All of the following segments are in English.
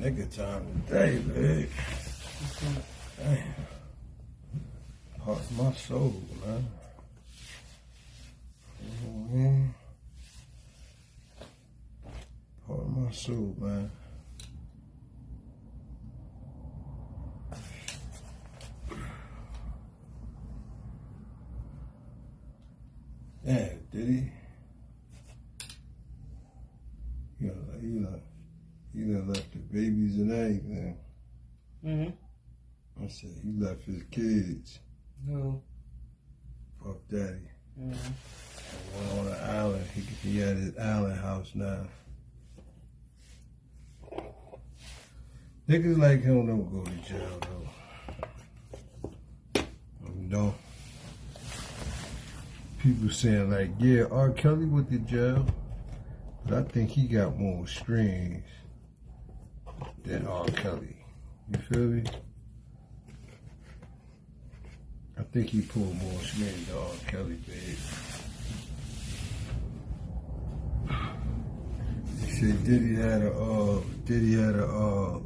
Nigga time today, man. Damn. Part of my soul, man. You know what I mean? Part of my soul, man. Yeah, did he? He done left the babies and everything. I said he left his kids. No. Puff Daddy. Went on an island. He at his island house now. Niggas like him don't go to jail though. You know. People saying like, yeah, R. Kelly went to jail, but I think he got more strings than R. Kelly. You feel me? I think he pulled more strings than R. Kelly, babe. He said Diddy had a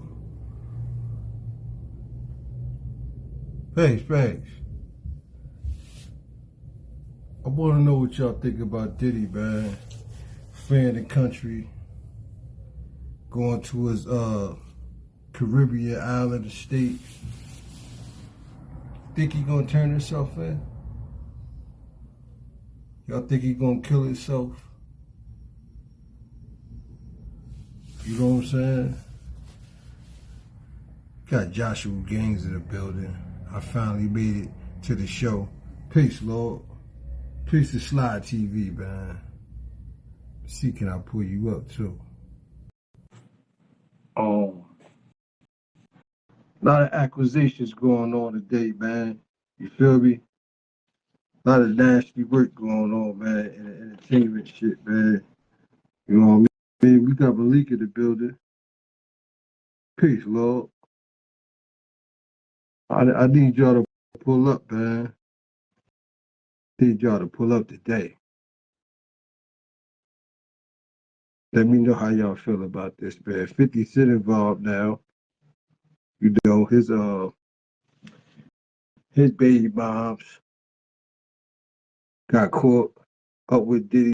Thanks. I want to know what y'all think about Diddy, man. Fleeing the country, going to his Caribbean island estate. Think he gonna turn himself in? Y'all think he gonna kill himself? You know what I'm saying? Got Joshua Gaines in the building. I finally made it to the show. Peace, Lord. Peace to Slide TV, man. See, can I pull you up too? A lot of acquisitions going on today, man. You feel me? A lot of nasty work going on, man, in the entertainment shit, man. You know what I mean? We got Malik in the building. Peace, Lord. I need y'all to pull up, man. Need y'all to pull up today. Let me know how y'all feel about this, man. 50 Cent involved now. You know, his baby moms got caught up with Diddy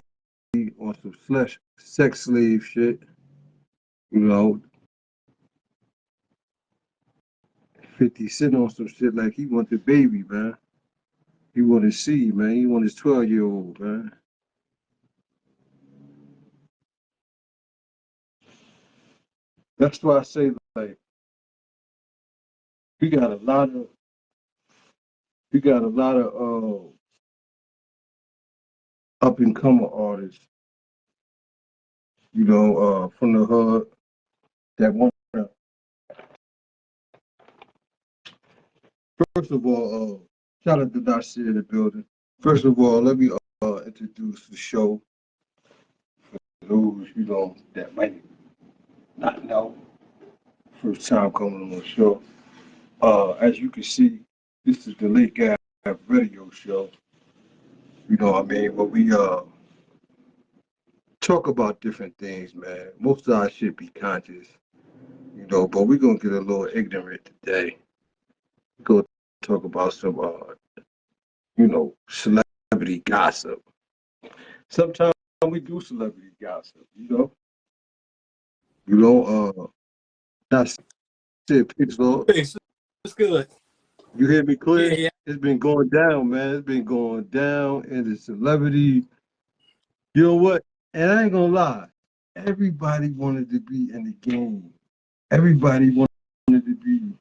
on some sex slave shit. You know, 50 Cent on some shit like he want the baby, man. He want to see, man. He want his 12-year-old, man. That's why I say, like, we got a lot of up and coming artists, you know, from the hood that want to. First of all, shout out to Nasir in the building. First of all, let me introduce the show for those, you know, that might not know. First time coming on the show. As you can see, this is the Late Gap Radio Show. You know what I mean? Where we talk about different things, man. Most of our shit be conscious, you know, but we're gonna get a little ignorant today. We're gonna talk about some you know, celebrity gossip. Sometimes we do celebrity gossip, you know. You know, that's it, peace, Lord. Peace. It's good. You hear me clear? Yeah. It's been going down, man. It's been going down in the celebrity. You know what? And I ain't gonna lie. Everybody wanted to be in the game. Everybody wanted to be.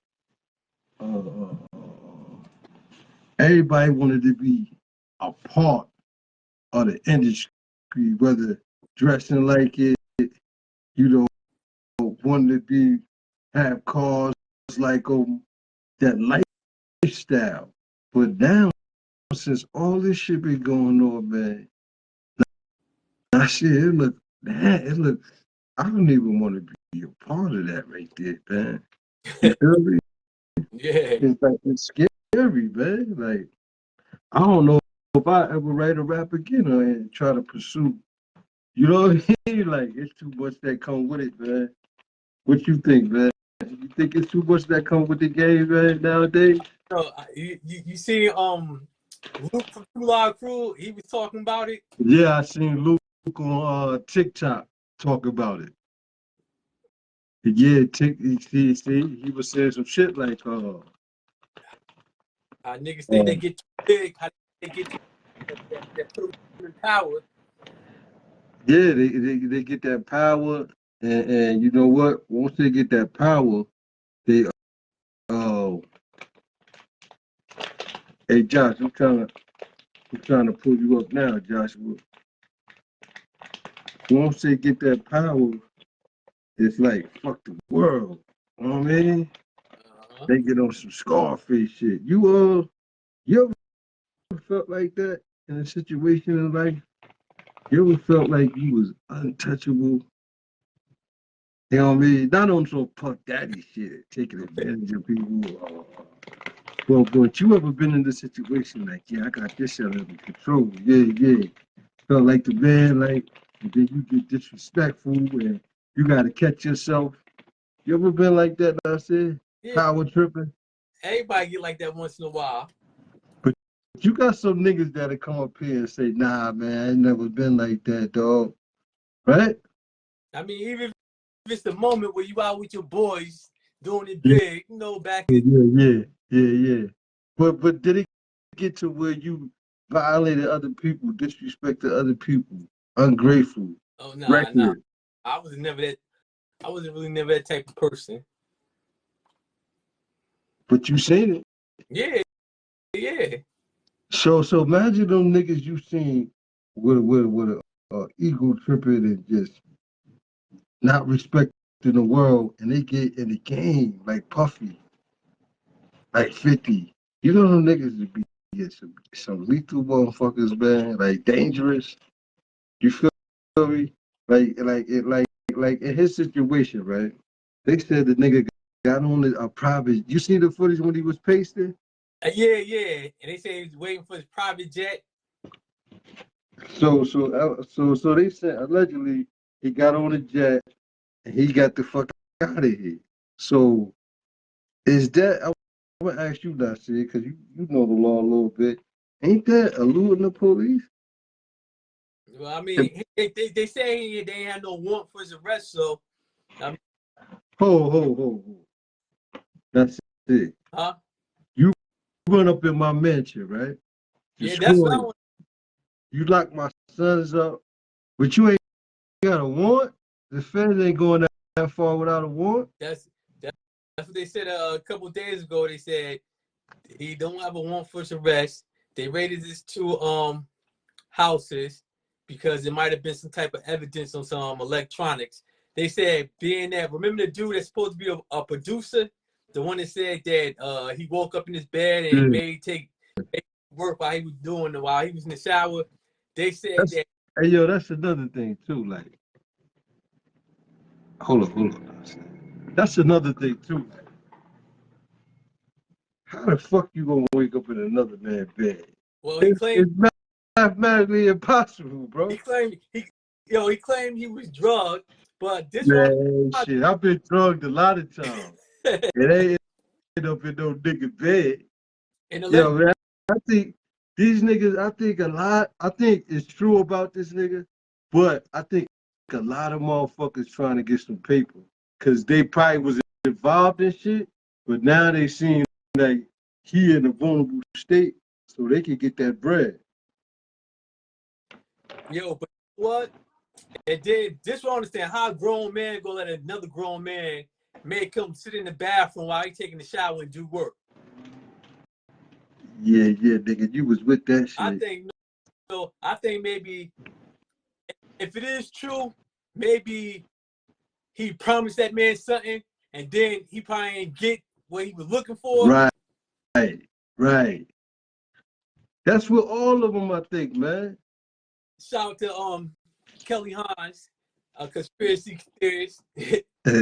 Everybody wanted to be a part of the industry, whether dressing like it, you know, wanted to have cars like that lifestyle. But now, since all this shit been going on, man, that shit, it look, I don't even want to be a part of that right there, man. You feel me? Yeah. It's like, it's scary, man. Like, I don't know if I ever write a rap again and try to pursue, you know what I mean? Like, it's too much that come with it, man. What you think, man? You think it's too much that come with the game, man, nowadays? So you see Luke from Two Live Crew, he was talking about it. Yeah, I seen Luke on TikTok talk about it. Yeah, he was saying some shit like, How niggas think they get too big, how they get too that put them in power. yeah, they get that power, and you know what? Once they get that power, they uh, hey Josh, I'm trying to pull you up now, Joshua. Once they get that power, it's like fuck the world. You know what I mean? Uh-huh. They get on some Scarface shit. You ever felt like that in a situation in life? You ever felt like you was untouchable? You know what I mean? Not on some Puff Daddy shit, taking advantage of people. But you ever been in this situation like, yeah, I got this shit under control. Yeah, yeah. Felt like the man, like, and then you get disrespectful and you got to catch yourself. You ever been like that? I said, Yeah, power tripping. everybody get like that once in a while. But you got some niggas that'll come up here and say, nah, man, I ain't never been like that, dog. Right? I mean, even if it's the moment where you out with your boys doing it Yeah, big, back in. yeah. But did it get to where you violated other people, disrespected other people, ungrateful, Oh nah. reckless? I was never that. I wasn't really never that type of person. But you seen it. Yeah, yeah. So imagine them niggas you seen with a ego tripping and just not respecting the world, and they get in the game like Puffy, like 50. You know them niggas to be some lethal motherfuckers, man, like dangerous. You feel me? Like in his situation, right? They said the nigga got on a private. You see the footage when he was pasting? Yeah. And they say he was waiting for his private jet. So they said allegedly he got on a jet and he got the fuck out of here. So is that? I'm gonna ask you, Nasir, because you know the law a little bit. Ain't that eluding the police? Well, I If, mean, they say they ain't had no warrant for his arrest, so I mean, ho. That's it. huh? You run up in my mansion, right? Yeah, that's what I Destroy. want. You lock my sons up, but you ain't got a warrant. The feds ain't going that far without a warrant. That's what they said a couple of days ago. They said he don't have a warrant for his arrest. They raided his two houses because there might have been some type of evidence on some electronics. They said being that, remember the dude that's supposed to be a producer, the one that said that he woke up in his bed and he Yeah. made take work while he was while he was in the shower. They said That's that hey yo, that's another thing too. Like, hold on. That's another thing too. Like, how the fuck you gonna wake up in another man's bed? well It's mathematically impossible, he bro. claimed he claimed he was drugged, but this one Man, shit, I've been drugged a lot of times. It ain't end up in no nigga bed. and the Yo, man, I think these niggas, I think it's true about this nigga, but I think a lot of motherfuckers trying to get some paper because they probably was involved in shit, but now they seem like he in a vulnerable state so they can get that bread. but what? And then this will understand how a grown man gonna let another grown man make him sit in the bathroom while he taking the shower and do work. Yeah, nigga, you was with that I shit. think no. I think maybe if it is true, maybe he promised that man something, and then he probably ain't get what he was looking for. Right, right. That's what all of them, I think, man. Shout out to Kelly Hines, a conspiracy theorist.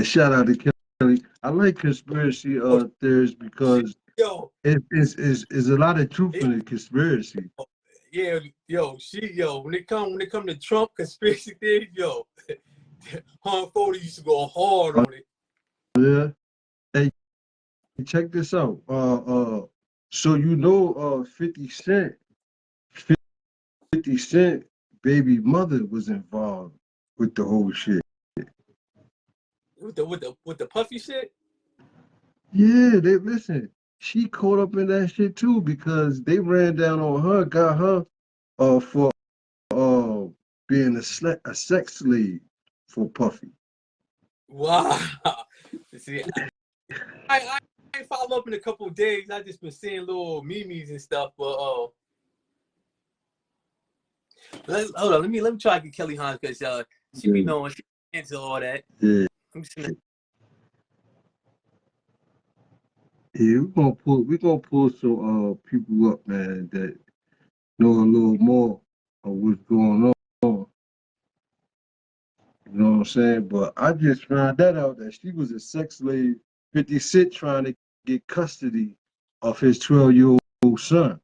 Shout out to Kelly. I like conspiracy Oh, theories shit, because yo, it's a lot of truth it, in the conspiracy. yeah, when it come to Trump conspiracy theories, Han Foley used to go hard Uh, on it. yeah. Hey, check this out. So you know, 50 Cent baby mother was involved with the whole shit. With the Puffy shit. Yeah, they listen. She caught up in that shit too because they ran down on her, got her for uh being a sex slave for Puffy. Wow. See, I ain't follow up in a couple of days. I just been seeing little memes and stuff. But hold on, let me try to get Kelly Hines because she be Yeah, knowing she into all that. yeah, yeah. We gonna pull some people up, man, that know a little more of what's going on. You know what I'm saying? But I just found that out that she was a sex slave. 50 Cent trying to get custody of his 12-year-old son.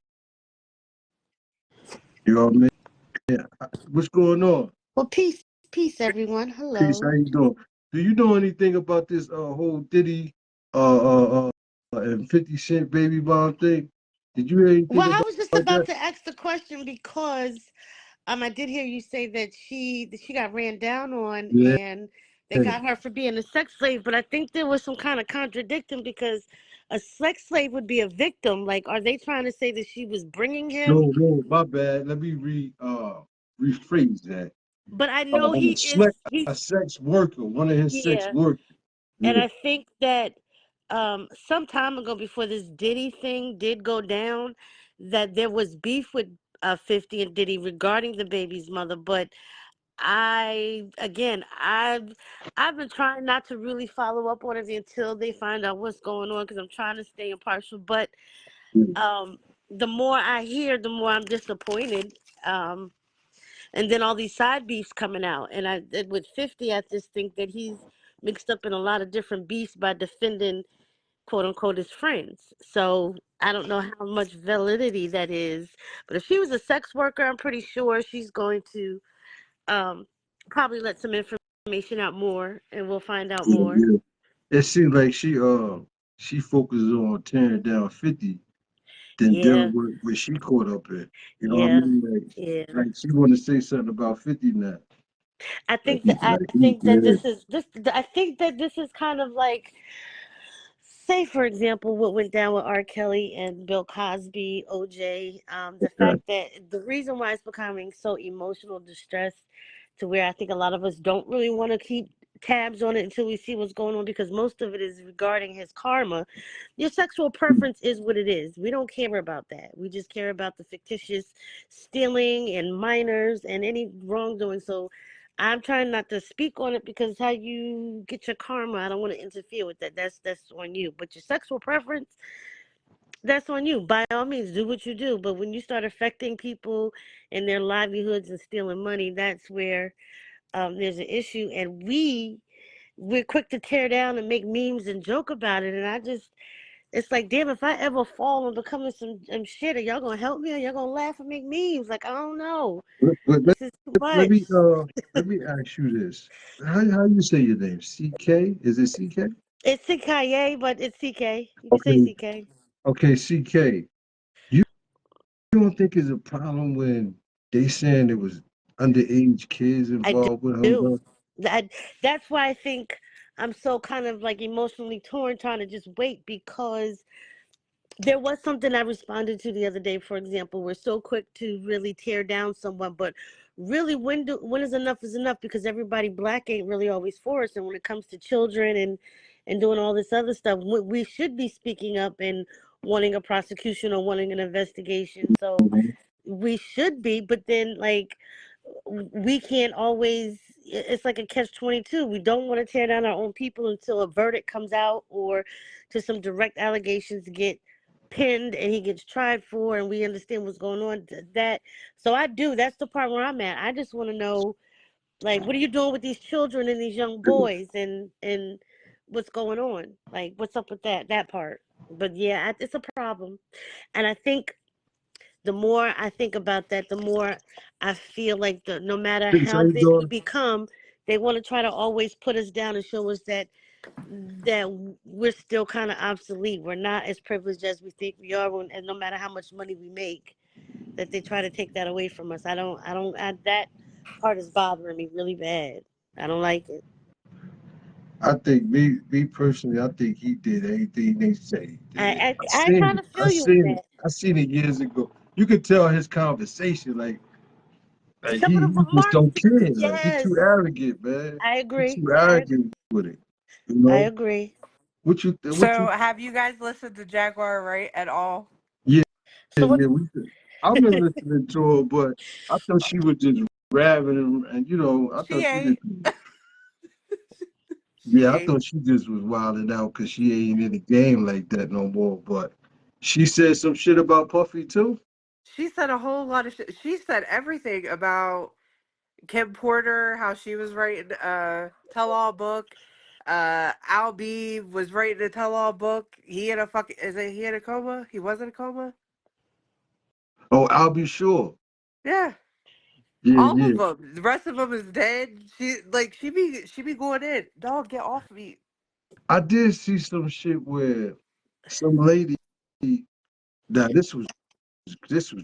You know what I mean? What's going on? Well, peace, everyone. Peace. How Hello. you doing? Do you know anything about this whole Diddy and 50 Cent baby bomb thing? Did you hear anything Well, I about was just that? about to ask the question because I did hear you say that she got ran down on Yeah. and they got her for being a sex slave, but I think there was some kind of contradicting because a sex slave would be a victim. Like, are they trying to say that she was bringing him? No, my bad. Let me rephrase that. But I know he is. A He's sex worker, one of his sex yeah. workers. And Yeah. I think that some time ago, before this Diddy thing did go down, that there was beef with 50 and Diddy regarding the baby's mother. But I've been trying not to really follow up on it until they find out what's going on because I'm trying to stay impartial. But Yeah. um, the more I hear, the more I'm disappointed. And then all these side beefs coming out, and with 50, I just think that he's mixed up in a lot of different beefs by defending quote unquote his friends. So I don't know how much validity that is, but if she was a sex worker, I'm pretty sure she's going to um, probably let some information out more, and we'll find out more. Yeah. It seems like she focuses on tearing down 50 than Yeah, dealing with what she caught up in. You know what I yeah, mean? yeah. Like she want to say something about 50 now. I think that Yeah. this I think that this is kind of like, say for example, what went down with R. Kelly and Bill Cosby, OJ. The Yeah. fact that the reason why it's becoming so emotional distress to where I think a lot of us don't really want to keep tabs on it until we see what's going on, because most of it is regarding his karma. Your sexual preference is what it is. We don't care about that. We just care about the fictitious stealing and minors and any wrongdoing. So I'm trying not to speak on it because how you get your karma, I don't want to interfere with that. That's on you. But your sexual preference, that's on you. By all means, do what you do. But when you start affecting people and their livelihoods and stealing money, that's where there's an issue. And we're quick to tear down and make memes and joke about it. And it's like, damn, if I ever fall and become some shit, are y'all gonna help me or y'all gonna laugh and make memes? Like, I don't know. But This is too let much. me let me ask you this. How you say your name? CK? Is it CK? It's CK, but it's CK. You can say Okay. CK. Okay, CK. You don't think it's a problem when they saying there was underage kids I involved with him do. though? That that's why I think I'm so kind of like emotionally torn, trying to just wait, because there was something I responded to the other day. For example, we're so quick to really tear down someone, but really, when is enough? Because everybody black ain't really always for us, and when it comes to children and doing all this other stuff, we should be speaking up and wanting a prosecution or wanting an investigation. So Mhm. we should be, but then like we can't always. It's like a catch-22. We don't want to tear down our own people until a verdict comes out or to some direct allegations get pinned and he gets tried for and we understand what's going on. That so I do. That's the part where I'm at. I just want to know, like, what are you doing with these children and these young boys and what's going on? Like, what's up with that part? But yeah, it's a problem, and I think the more I think about that, the more I feel like no matter Peace, how how you big he doing? become, They want to try to always put us down and show us that we're still kind of obsolete. We're not as privileged as we think we are, and no matter how much money we make, that they try to take that away from us. That part is bothering me really bad. I don't like it. I think me personally, I think he did everything they say he did. I kind of I feel you with seen it. that. I seen it years ago. You could tell his conversation, like Some of he the just remarks, don't care. Like he yes, too arrogant, man. I He agree. too I agree. arrogant with it. You I know agree. what So, you? have you guys listened to Jaguar Wright at all? Yeah, So what? yeah. I've been listening to her, but I thought she was just rapping and I She thought she ain't. just She yeah, I ain't. thought she just was wilding out because she ain't in the game like that no more. But she said some shit about Puffy too. She said a whole lot of shit. She said everything about Kim Porter, how she was writing a tell-all book. Al B was writing a tell-all book. He in a fucking he in a coma? He was in a coma? Oh, I'll be sure. Yeah. Yeah, All yeah. of them. The rest of them is dead. She be going in. Dog, get off me. I did see some shit where some lady. Now this was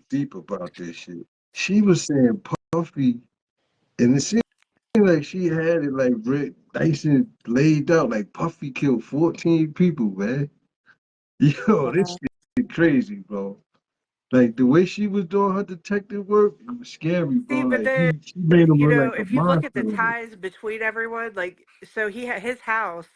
deep about this shit. She was saying Puffy, and it seemed like she had it like nice and laid out. Like Puffy killed 14 people, man. Yo, this shit crazy, bro. Like the way she was doing her detective work, it was scary, bro. See, but Like then she made him look like a if you look at the monster. ties between everyone, like so his house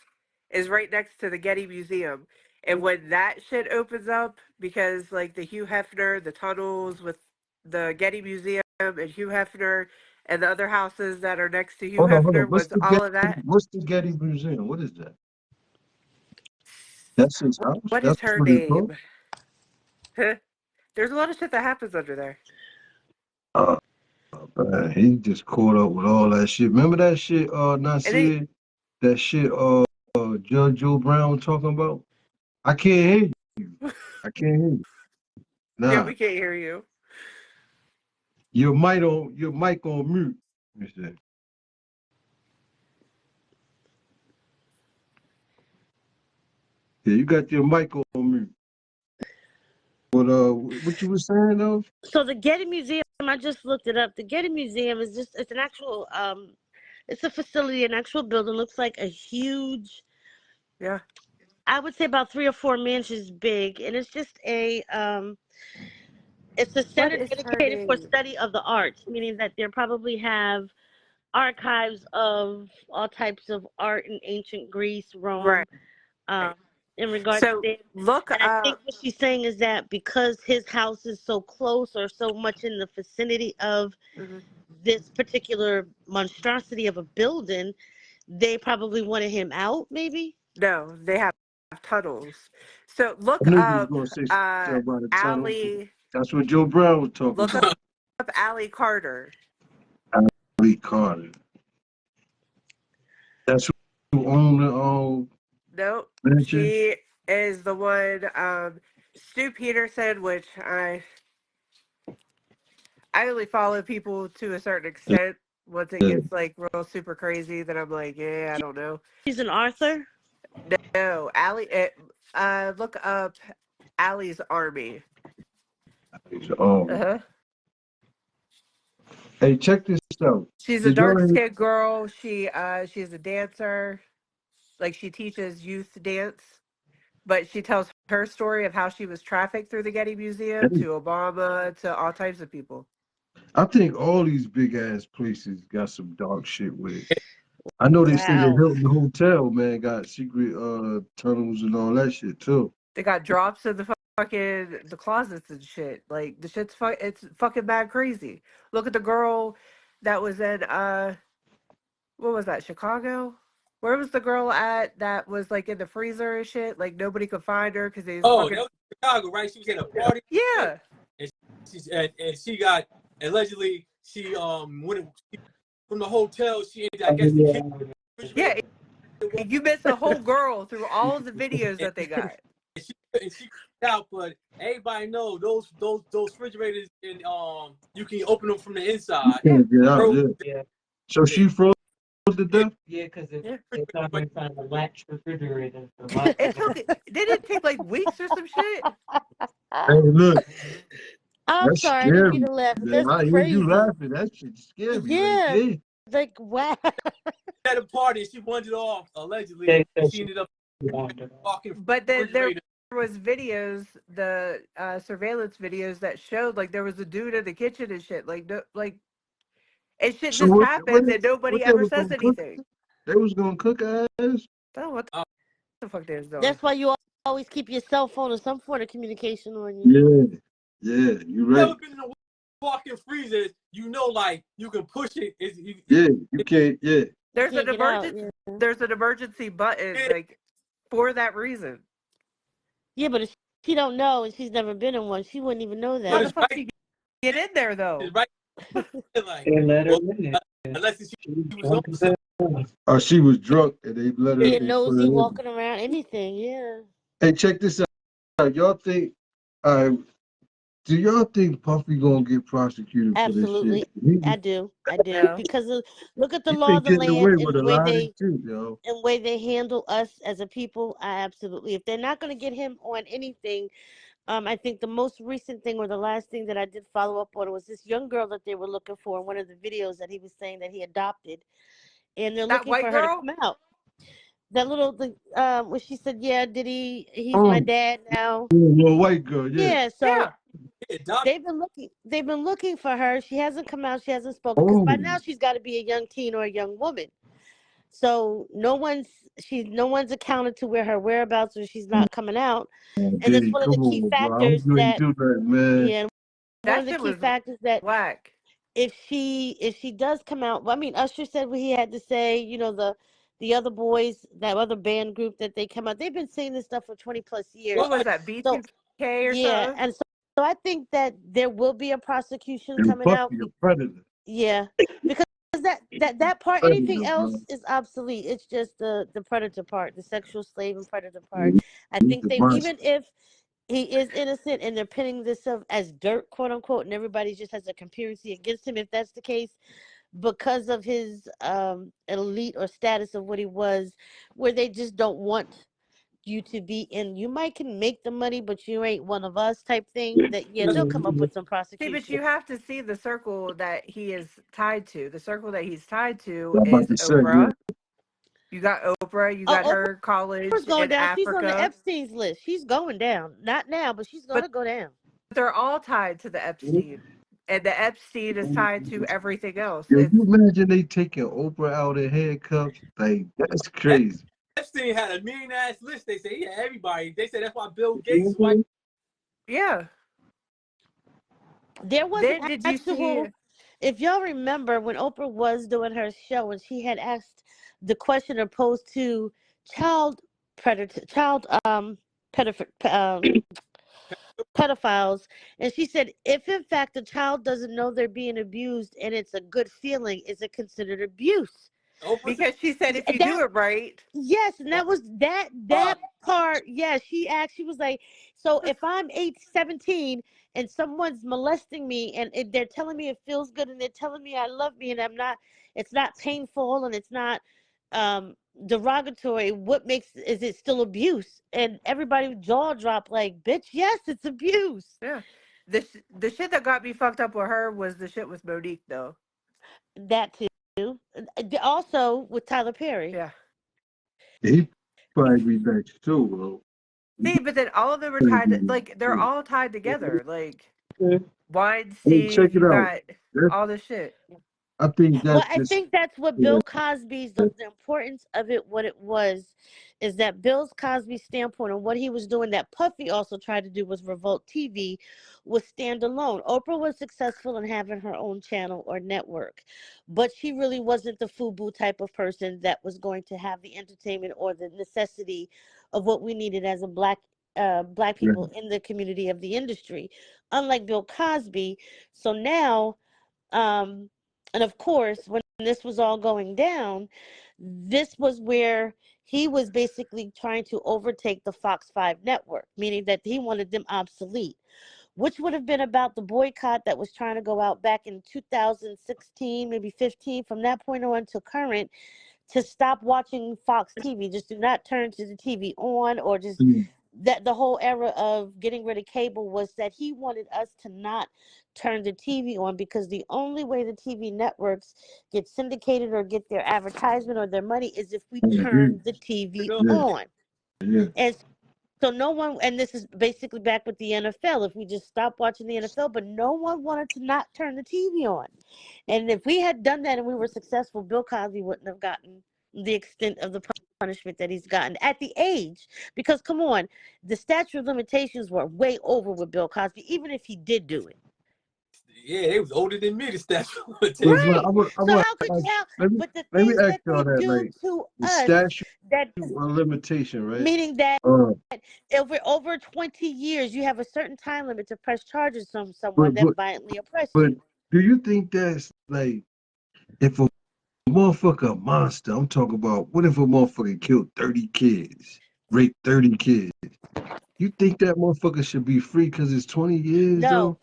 is right next to the Getty Museum. And when that shit opens up, because like the Hugh Hefner, the tunnels with the Getty Museum and Hugh Hefner and the other houses that are next to Hugh Hold on. Hefner, was all of that. What's the Getty Museum? What is that? That's his house. What That's is her what it's called. name? Huh? There's a lot of shit that happens under there. Uh, Man, he just caught up with all that shit. Remember that shit, And they, Nasir? That shit, Judge Joe Brown was talking about? I can't hear you. I can't hear you. yeah, Nah, we can't hear you. your mic on mute. You said. Yeah, you got your mic on mute. But what you were saying though? So the Getty Museum, I just looked it up. The Getty Museum is it's an actual it's a facility, an actual building. Looks like a huge, Yeah. I would say about 3 or 4 mansions big, and it's a What center is her dedicated for name? study of the arts, meaning that they probably have archives of all types of art in ancient Greece, Right. Rome, um, in regards to So that. look And I think up. what she's saying is that because his house is so close or so much in the vicinity of Mhm. this particular monstrosity of a building, they probably wanted him out, maybe. No, they have tunnels. So I look knew you was up gonna say something about a tunnel. Allie. That's what Joe Brown was talking Look about. up Allie Carter. Lee Carter. That's who owned the Nope. mansion. She is the one. Stu Peterson, which I only follow people to a certain extent. Once it Yeah. gets like real super crazy, then I'm like, yeah, I don't know. He's an author. No, Allie. Look up Allie's Army. Uh Um, huh. hey, check this out. She's a Did y'all dark hear? skinned girl. She's a dancer. Like she teaches youth dance, but she tells her story of how she was trafficked through the Getty Museum to Obama to all types of people. I think all these big ass places got some dark shit with it. I know they say the Wow. Hilton Hotel, man, got secret tunnels and all that shit too. They got drops in the fucking the closets and shit. Like the shit's it's fucking mad crazy. Look at the girl that was in what was that, Chicago? Where was the girl at that was like in the freezer and shit? Like nobody could find her because they was Oh, that fucking was Chicago, right? She was at a party. yeah. And she got allegedly she went from the hotel. She ended, I Oh, guess, hit yeah. the refrigerator. Yeah, you missed a whole girl through all of the videos And, that they got. she got out, but everybody know those refrigerators and you can open them from the You inside. Yeah. can't get out, Bro, yeah. So she froze to death? Yeah, because Yeah. they thought they found a latch refrigerator. It took. Did it take like weeks or some shit? Hey, look, I'm that's sorry, I didn't mean scary. to laugh, but Man, that's I hear you crazy. laughing. That shit's scary right Yeah, there. like wow. At a party, she wandered off allegedly, They and said she she ended up wandered off. walking But then there refrigerator. was videos, the surveillance videos that showed like there was a dude in the kitchen and shit. Like no, like and shit So just what, happens and what nobody they ever was says gonna cook? anything. They was gonna cook ass? Oh, what Uh, the fuck they was doing? That's why you always keep your cell phone or some sort of communication on you. Yeah, yeah, you Never right. been in a walk-in freezer. You know, like you can push it. Yeah, you can't, yeah. You There's an can't get out. emergency. Yeah, There's an emergency button like for that reason. yeah, but if she don't know and she's never been in one, she wouldn't even know How but the that. it's fuck right. she get in there though? It's right. Like, They let her well, in there. unless She was she was on drunk as something. hell. Or she was drunk and they let her, Being they put her nosy, in. walking around, anything. Yeah, Hey, check this out. Y'all think, uh, do y'all think Puffy gonna get prosecuted for this shit? absolutely. I do. I do No. because look at the He law been of the getting away land with and a the way lot of they shit, yo. and way they handle us as a people. I absolutely. If they're not going to get him on anything, I think the most recent thing or the last thing that I did follow up on was this young girl that they were looking for in one of the videos that he was saying that he adopted, and they're That looking white for her to girl? come out. That little thing, when she said, "Yeah, did he's my Oh, dad now." little white girl, yeah. Yeah, so Yeah. Doc, they've been looking for her. She hasn't come out. She hasn't spoken because by Oh, now she's got to be a young teen or a young woman. So no one's accounted to where her whereabouts or she's not coming out. And that's Diddy, one of the come key on, bro. I hope factors you ain't that do that, man. yeah, one That of the shit key was factors that whack. if she does come out, well, I mean, Usher said what he had to say. The other boys, that other band group that they come out, they've been saying this stuff for 20 plus What years. was what? that? So B2K or yeah, something? and so I think that there will be a prosecution And coming out. Puffy a predator. Yeah, because that part, anything Predator, bro. else is obsolete. It's just the predator part, the sexual slave and predator part. He's I think the they monster. even if he is innocent and they're pinning this up as dirt, quote unquote, and everybody just has a conspiracy against him. If that's the case, because of his elite or status of what he was, where they just don't want you to be in. You might can make the money, but you ain't one of us type thing. That yeah, they'll come up with some See, but prosecution. you have to see the circle that he is tied to. The circle that he's tied to I'm about is to say, yeah. Oprah. You got Oprah, you got Oh, her college Oprah's going in down. She's on the Africa. Epstein's list. She's going down. Not now, but she's going But to go down. they're all tied to the Epstein. And the Epstein is tied to everything else. Yo, It's you imagine they taking Oprah out in handcuffs? Like, that's crazy. Epstein had a mean ass list. They say, yeah, everybody. They said that's why Bill Gates' wife. yeah. There was an Then did you see actual, if y'all remember when Oprah was doing her show and she had asked the question or posed to child predator, child pedophiles, and she said, if in fact the child doesn't know they're being abused and it's a good feeling, is it considered abuse? Oprah said, because she said if you That do it right, Yes, and that was uh, that part. Yeah, she was like, so if I'm 17 and someone's molesting me and they're telling me it feels good and they're telling me I love me and it's not painful and it's not derogatory, what makes is it still abuse? And everybody jaw dropped like, bitch, yes, it's abuse. yeah. The shit that got me fucked up with her was the shit with Monique though. That too. Also with Tyler Perry. Yeah. He probably be next too, bro. He See, but then all of them are probably tied to, be like they're next all tied together. Like Hey, Weinstein, check it you out. got That's, all this shit. I think Well, that's I just, think that's what yeah. Bill Cosby's the importance of it. What it was is that Bill Cosby's standpoint and what he was doing. That Puffy also tried to do was Revolt TV, was stand alone. Oprah was successful in having her own channel or network, but she really wasn't the FUBU type of person that was going to have the entertainment or the necessity of what we needed as a black Yeah. people in the community of the industry. Unlike Bill Cosby, so now um, and of course, when this was all going down, this was where he was basically trying to overtake the Fox 5 network, meaning that he wanted them obsolete, which would have been about the boycott that was trying to go out back in 2016, maybe 15. From that point on to current, to stop watching Fox TV. Just do not turn to the TV on, or just Mm. that the whole era of getting rid of cable was that he wanted us to not turn the TV on, because the only way the TV networks get syndicated or get their advertisement or their money is if we I agree. turn the TV Yeah, on. yeah. And so no one, and this is basically back with the NFL, if we just stopped watching the NFL, but no one wanted to not turn the TV on. And if we had done that and we were successful, Bill Cosby wouldn't have gotten the extent of the punishment that he's gotten at the age. Because come on, the statute of limitations were way over with Bill Cosby, even if he did do it. Yeah, they was older than me. The statute of But limitations. Right. I So would how could ask, how? let me But the let me things ask that y'all they that, do like, to the us, statute that of limitation, right? meaning that Uh, over 20 years, you have a certain time limit to press charges on someone but that but violently oppressed but you. do you think that's like, if a motherfucker a monster? I'm talking about, what if a motherfucker killed 30 kids, raped 30 kids? You think that motherfucker should be free because it's 20 years No, though?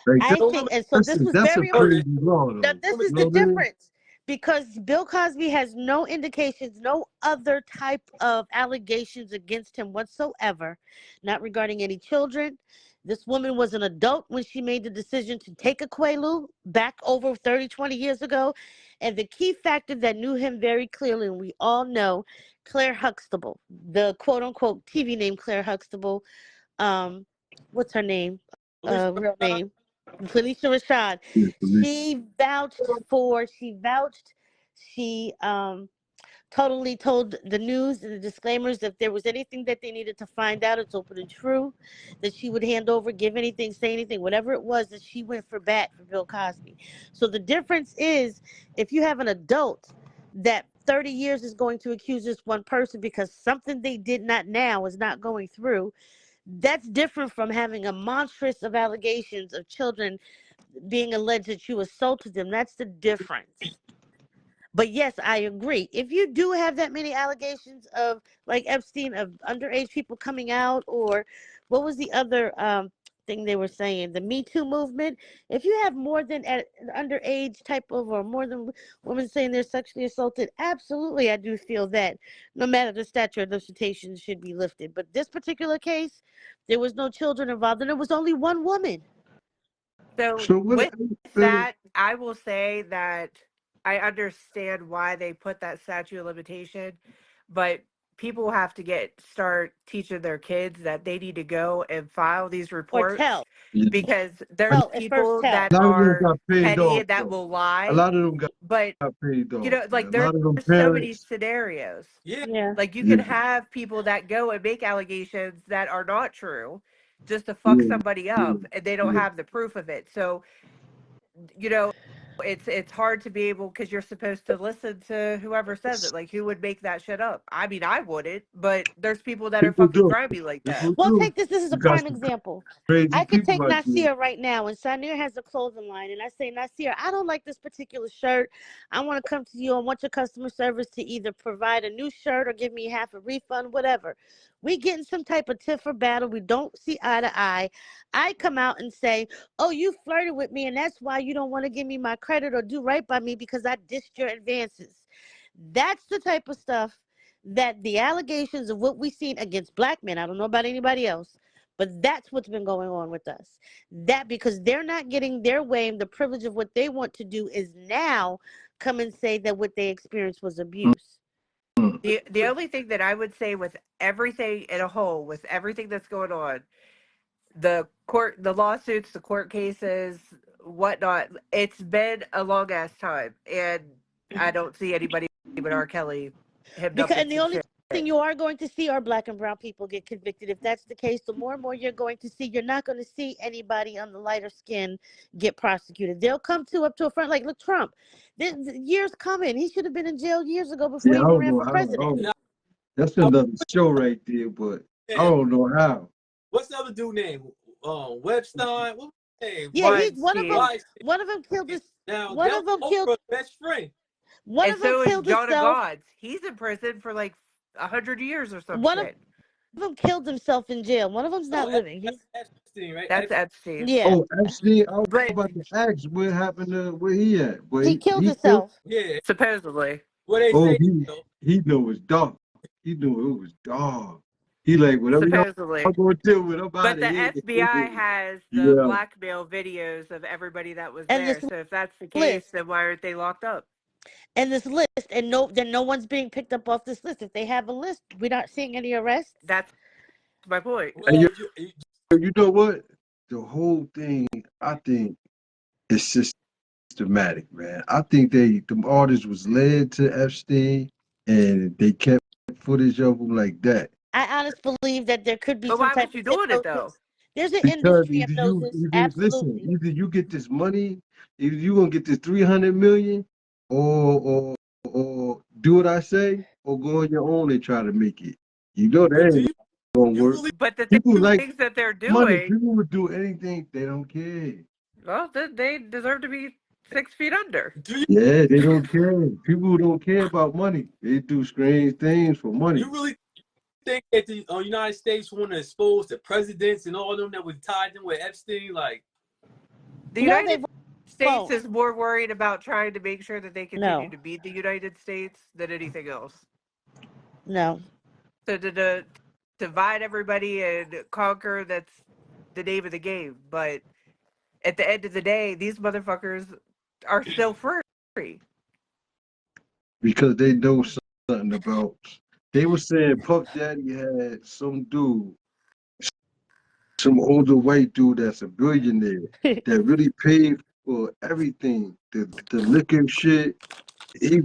Like I No think, limit. and so this was that's a very No crazy law Now, though. this limit. is You the know what I mean? difference, because Bill Cosby has no indications, no other type of allegations against him whatsoever, not regarding any children. This woman was an adult when she made the decision to take a Quaalude back over 30, 20 years ago. And the key factor that knew him very clearly, and we all know, Claire Huxtable, the quote unquote TV name Claire Huxtable, um, what's her name? Police Real rashad. name. Felicia Rashad. Yeah, police. She totally told the news and the disclaimers that if there was anything that they needed to find out, it's open and true, that she would hand over, give anything, say anything, whatever it was, that she went for bat for Bill Cosby. So the difference is, if you have an adult that 30 years is going to accuse this one person because something they did not now is not going through, that's different from having a monstrous of allegations of children being alleged that you assaulted them. That's the difference. But yes, I agree. If you do have that many allegations of, like Epstein, of underage people coming out, or what was the other thing they were saying, the Me Too movement. If you have more than an underage type of, or more than women saying they're sexually assaulted, absolutely, I do feel that no matter the statute of limitations should be lifted. But this particular case, there was no children involved, and there was only one woman. So So what? with that, I will say that I understand why they put that statute of limitation, but people have to start teaching their kids that they need to go and file these Or reports, tell. Yeah. because there's Tell at first, people tell. that A lot of them are got paid petty off and that though. will A lie. lot of them But got paid off. Yeah. like A there's lot of them so many parents. scenarios. Yeah. Yeah. Like you Yeah, can have people that go and make allegations that are not true just to fuck yeah, somebody yeah, up, and they don't yeah. have the proof of it. So you know it's hard to be able, because you're supposed to listen to whoever says it. Like, who would make that shit up? I mean, I wouldn't, but there's people that are People fucking do. grimy like that. People Well, do. take this. This is a You got prime some example. crazy I could people take out there. Nasir right now, and Sanir has a clothing line, and I say, Nasir, I don't like this particular shirt. I want to come to you. I want your customer service to either provide a new shirt or give me half a refund, whatever. We get in some type of tiff or battle. We don't see eye to eye. I come out and say, oh, you flirted with me, and that's why you don't want to give me my credit or do right by me because I dissed your advances. That's the type of stuff that the allegations of what we've seen against black men, I don't know about anybody else, but that's what's been going on with us. That because they're not getting their way, and the privilege of what they want to do is now come and say that what they experienced was abuse. Mm. The only thing that I would say, with everything in a whole, with everything that's going on, the lawsuits, the court cases, whatnot, it's been a long ass time, and I don't see anybody but R. Kelly hemmed up Because in and the some only shit. thing you are going to see are black and brown people get convicted. If that's the case, the more and more you're going to see, you're not going to see anybody on the lighter skin get prosecuted. They'll come to up to a front, like, look, Trump. The years coming. He should have been in jail years ago before Yeah, he I even don't ran know for how. president. Now, That's another show right there, but I yeah. don't know how. What's the other dude name? Webstein. What was his name? Yeah, he Weinstein. one of them killed his Now one that of was them killed Oprah's best friend. one And of them so is killed John of himself. Gods. He's in prison for like 100 years or some One of shit. them killed himself in jail. One of them's Oh, not living. He's Epstein, right? That's Epstein. yeah. Oh, actually, I was But about to ask what happened to where he at, but He killed he killed. himself. Yeah. supposedly. What they Oh, say though. he knew it was dark. He knew it was dark. He like, whatever y'all supposedly. gonna deal with, I'm But out of the here. FBI has the Yeah, blackmail videos of everybody that was And there. this So if that's the case, list, then why aren't they locked up? and no one's being picked up off this list. If they have a list, we're not seeing any arrests. That's my point. and Well, you know what? The whole thing, I think, is systematic, man. I think the artists was led to Epstein, and they kept footage of him like that. I honestly believe that there could be But some why type was of you doing it though? hypnosis. There's an Because industry hypnosis, listen, absolutely. either you get this money, either you gonna get this 300 million, or do what I say, or go on your own and try to make it. You know that but do ain't gonna you work. really But the People like things that they're money. doing, People would do anything. They don't care. well, they deserve to be 6 feet under. do you, Yeah, they don't care. People who don't care about money, they do strange things for money. you really think that the United States want to expose the presidents and all of them that was tied in with Epstein? Like, The No, they United States won't. is more worried about trying to make sure that they continue No, to be the United States than anything else. no. So to divide everybody and conquer, that's the name of the game. But at the end of the day, these motherfuckers are still free. Because they know something about. They were saying Puff Daddy had some dude, some older white dude that's a billionaire that really paid for everything. The liquor shit, he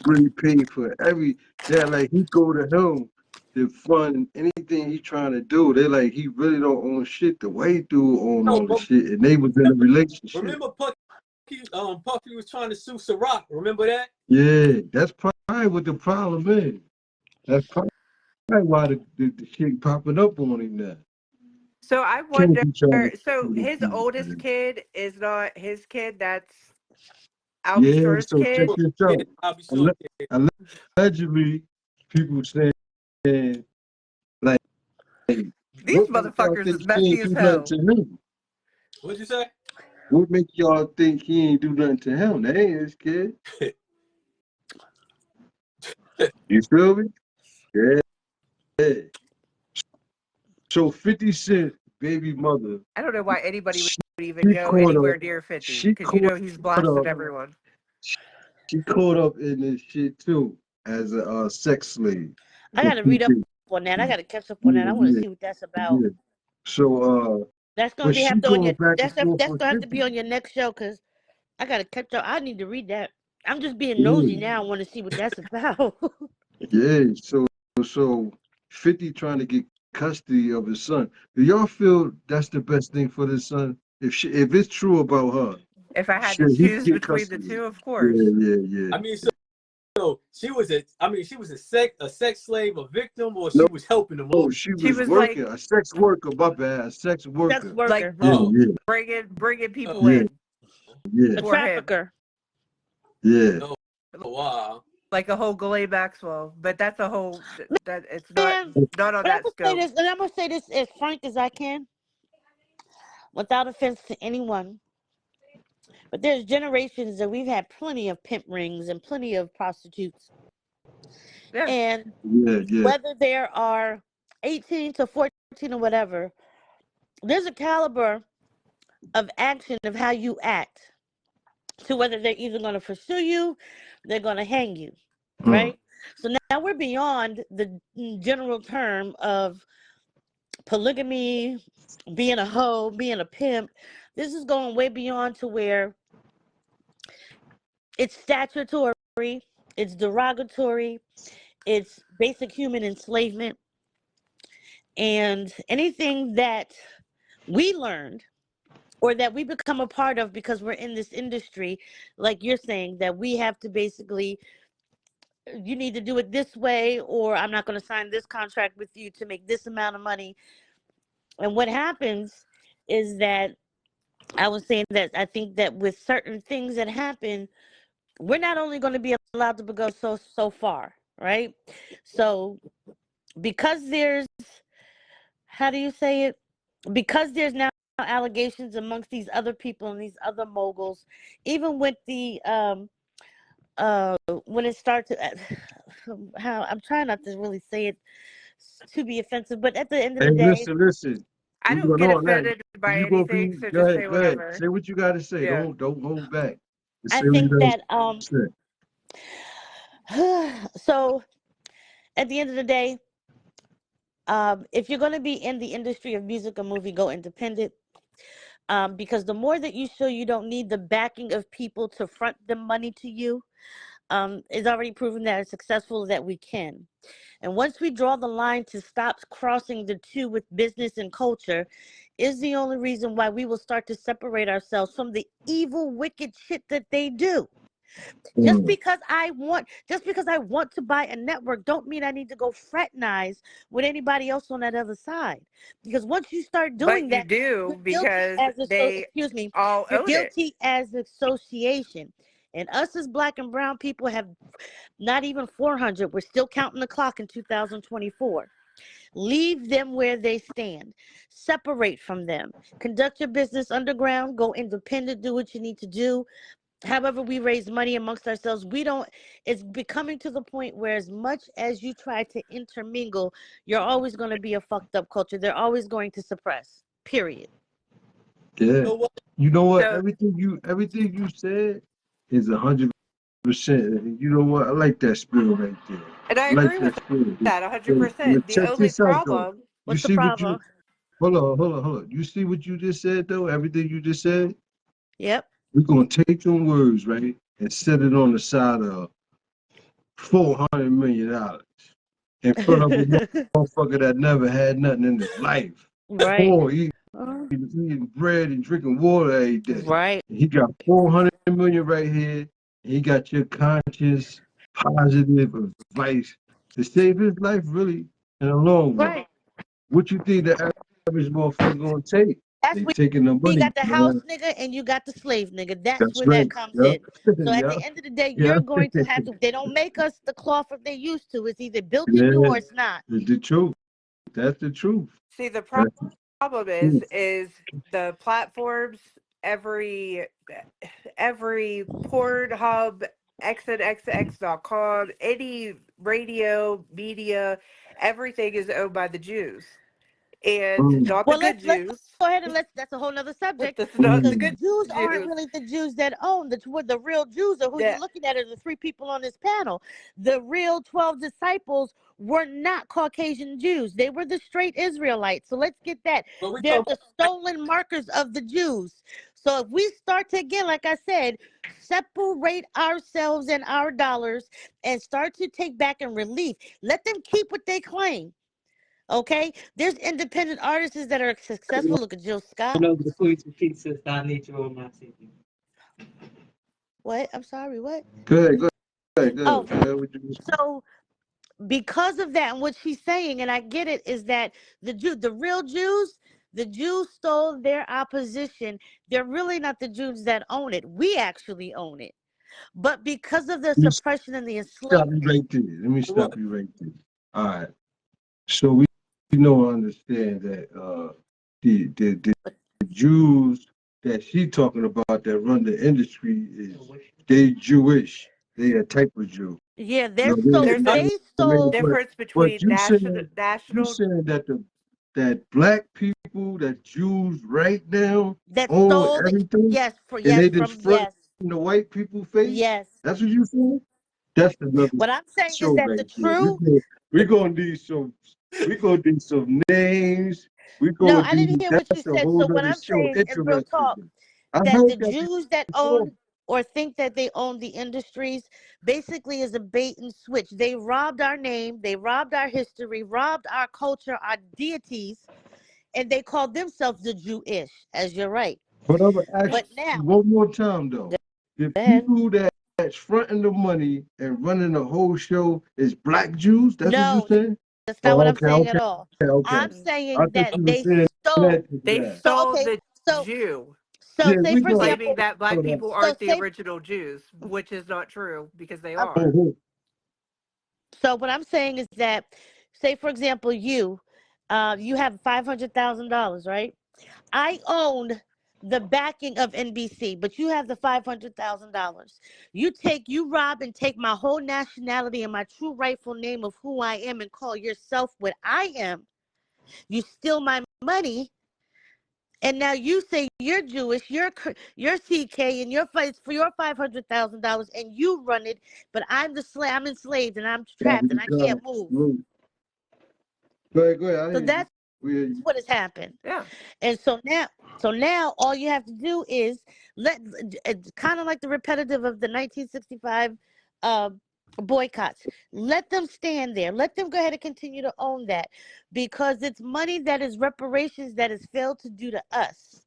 really paid for every that like he go to him to fund anything he's trying to do. They like he really don't own shit. The white dude own no, all the but shit, and they was in a relationship. remember Puffy was trying to sue Ciroc. Remember that? Yeah, that's probably what the problem is. That's probably why the shit popping up on him now. So I Can't wonder. be trying to So do this his shit, oldest man. kid is not his kid. That's Albie Yeah, Shore's so check kid. this Yeah, out. I'll be sure. Allegedly, people saying like, These what make y'all motherfuckers think is he messy ain't as do nothing hell. to him? What'd you say? What make y'all think he ain't do nothing to him? That ain't his kid. You feel me? Yeah. Yeah. So 50 Cent baby mother, I don't know why anybody would she even go caught anywhere up. near 50 She because you caught know he's blasting up. everyone. She caught up in this shit too as a sex slave I for got to read up 50. on that. I got to catch up on that. Yeah, I want to yeah, see what that's about. yeah. So That's gonna but be she have to on going your back and forth that's with gonna have to 50. be on your next show because I gotta catch up. I need to read that. I'm just being nosy Yeah, now. I want to see what that's about. yeah. So 50 trying to get custody of his son. Do y'all feel that's the best thing for this son? If it's true about her, If I had to should he choose get between the custody? two, of Yeah, course. yeah, yeah. I mean, so she was a sex slave, a victim, or No, she was helping them all. no, she She was was working, like a sex worker, my bad, a sex Sex worker. worker, Yeah, Oh, yeah, bringing people oh, yeah, in yeah, a for him, trafficker. yeah. oh, wow. like a whole Ghislaine Maxwell. But that's a whole that it's Man, not on but I'm that gonna say scope. this, and I'm gonna say this as frank as I can, without offense to anyone. But there's generations that we've had plenty of pimp rings and plenty of prostitutes, Yeah, and Yeah, yeah. whether there are 18 to 14 or whatever, there's a caliber of action of how you act to whether they're either going to pursue you, they're going to hang you, Mm. right? So now we're beyond the general term of polygamy, being a hoe, being a pimp. This is going way beyond to where it's statutory, it's derogatory, it's basic human enslavement, and anything that we learned or that we become a part of because we're in this industry, like you're saying, that we have to basically, you need to do it this way, or I'm not going to sign this contract with you to make this amount of money. And what happens is that I was saying that I think that with certain things that happen, we're not only going to be allowed to go so far, right? So because there's, how do you say it? Because there's now allegations amongst these other people and these other moguls, even with the when it starts to, how I'm trying not to really say it to be offensive, but at the end of Hey, the day, listen. I We don't going get on that. offended by You gonna anything, be? so Go just ahead, say go ahead. whatever. Say what you gotta say. Yeah. Don't hold back. Just I say what you think gotta that say. so at the end of the day, if you're going to be in the industry of music or movie, go independent. Because the more that you show you don't need the backing of people to front the money to you, it's already proven that as successful that we can. And once we draw the line to stop crossing the two with business and culture, is the only reason why we will start to separate ourselves from the evil, wicked shit that they do. Mm. Just because I want to buy a network, don't mean I need to go fraternize with anybody else on that other side. Because once you start But doing you that, you're do guilty because as a they excuse me, all you're own it. guilty as association. And us as black and brown people have not even 400. We're still counting the clock in 2024. Leave them where they stand. Separate from them. Conduct your business underground. Go independent. Do what you need to do. However we raise money amongst ourselves, we don't, it's becoming to the point where as much as you try to intermingle, you're always going to be a fucked up culture. They're always going to suppress, period. Yeah. So what? You know what? So, Everything you said is 100%. And you know what? I like that spirit right there. and I I like agree that with spirit. that But 100%. The check only this out though. problem, You What's the see what you problem? hold on. You see what you just said though? Everything you just said? Yep. We're gonna take them words, right? And set it on the side of $400 million in front of a motherfucker that never had nothing in his life. Right. Poor, Uh, eating bread and drinking water every day. right. And he got 400 million right here. And he got your conscious, positive advice to save his life really in the long run. Right. What you think the average motherfucker gonna take? That's They where taking the you money, got the house man. nigga and you got the slave nigga. That's That's where right. that comes Yeah. in. So at Yeah. the end of the day, Yeah. you're going to have to, they don't make us the cloth that they used to. It's either built in you Yeah. or it's not. It's the truth. That's the truth. see, the That's problem the truth. is the platforms, every every Pornhub, xnxx.com, any radio, media, everything is owned by the Jews. And Mm, not the Well, good let's Jews. go ahead and let's. That's a whole nother subject That's not the because the mm, good Jews aren't Jews. really the Jews that own the real Jews or who you're That looking at are the three people on this panel. The real 12 disciples were not Caucasian Jews; they were the straight Israelites. So let's get that. But we They're talk the stolen markers of the Jews. So if we start to again, like I said, separate ourselves and our dollars and start to take back and relief, let them keep what they claim. Okay, there's independent artists that are successful. Look at Jill Scott. One of the foods and pizzas that I need you on my TV. What? I'm sorry. What? go Oh, ahead. What you so because of that, and what she's saying, and I get it, is that the real Jews, the Jews stole their opposition. They're really not the Jews that own it. We actually own it. But because of the Let me suppression and the stop you enslavement, right there. Let me what? stop you right there. All right. So we know and understand that the Jews that she talking about that run the industry is they Jewish. They a type of Jew. yeah, No, there's a they stole difference but between you national. saying that that black people, that Jews right now that own stole the everything and yes they from just front yes in the white people face? yes. That's what you saying? That's another What I'm saying is show that the right there. true We gonna need some names. We no, gonna I didn't do hear what you that's a said. whole So what other I'm show. saying is real talk Interesting. I that the heard that Jews that before. own or think that they own the industries basically is a bait and switch. They robbed our name, they robbed our history, robbed our culture, our deities, and they called themselves the Jewish, as you're right. But I'm gonna ask But you now, one more time though. The go ahead. people that's fronting the money and running the whole show is black Jews? That's what you No, saying? that's not what Oh, I'm saying at all. okay. I'm I saying thought that you were they saying stole. that just They now. So stole okay, the so Jew, so Yeah, say we for know claiming example, that black that. people so aren't the say original Jews, which is not true because they I'm are. Mhm. So what I'm saying is that, say for example, you have $500,000, right? I own the backing of NBC, but you have the $500,000. You rob and take my whole nationality and my true rightful name of who I am and call yourself what I am. You steal my money, and now you say you're Jewish, you're CK, and you're fights for your $500,000, and you run it, but I'm the slave. I'm enslaved, and I'm trapped, and I can't move. Go ahead. I So hear that's you. what has happened. Yeah. And so now all you have to do is it's kind of like the repetitive of the 1965 uh, boycotts. Let them stand there. Let them go ahead and continue to own that, because it's money that is reparations that is failed to do to us.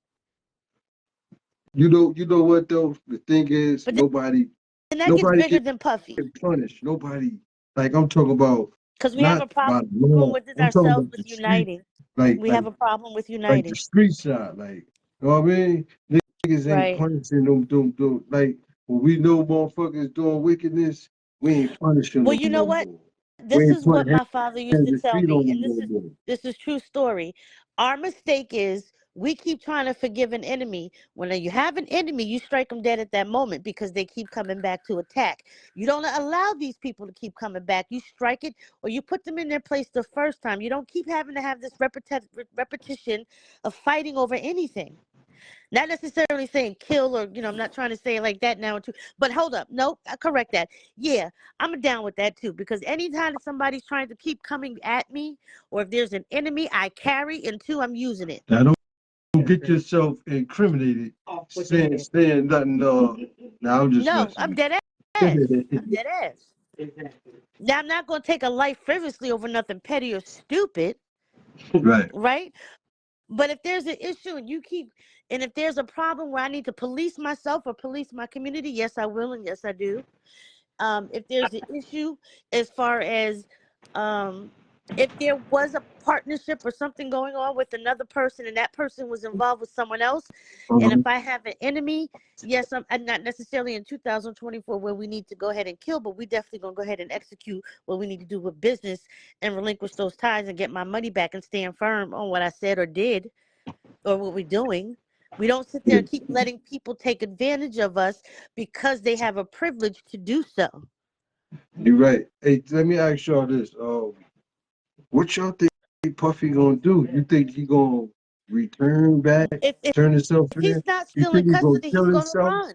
You know what though? The thing is, But nobody and that gets bigger than Puffy, get punished. Nobody, like I'm talking about, because we have a not by problem law. with it I'm talking ourselves about with the street, uniting. like We have a problem with the uniting. street side, like you know what I mean? Niggas ain't Right. punishing them. Like when we know motherfuckers doing wickedness, we ain't punishing Well, them you know no what? more. We This ain't is what putting my father used hands to and tell feet on me, them and no more. this is true story. Our mistake is we keep trying to forgive an enemy. When you have an enemy, you strike them dead at that moment because they keep coming back to attack. You don't allow these people to keep coming back. You strike it, or you put them in their place the first time. You don't keep having to have this repetition of fighting over anything. Not necessarily saying kill, or I'm not trying to say it like that now too. But hold up, nope, I correct that. Yeah, I'm down with that too, because anytime that somebody's trying to keep coming at me, or if there's an enemy I carry, and two, I'm using it. Now don't get yourself incriminated saying nothing. Now I'm just No, messing I'm with dead ass. I'm dead ass. Now I'm not gonna take a life frivolously over nothing petty or stupid, you. Right. right? But if there's an issue and if there's a problem where I need to police myself or police my community, yes, I will, and yes, I do. If there's an issue as far as if there was a partnership or something going on with another person and that person was involved with someone else, and if I have an enemy, yes, I'm not necessarily in 2024 where we need to go ahead and kill, but we definitely gonna go ahead and execute what we need to do with business and relinquish those ties and get my money back and stand firm on what I said or did or what we're doing. We don't sit there and keep letting people take advantage of us because they have a privilege to do so. You're right. Hey, let me ask y'all this. What y'all think Puffy gonna do? You think he gonna return back, If turn himself in? he's not You still in think he gonna custody, kill he's gonna himself? run.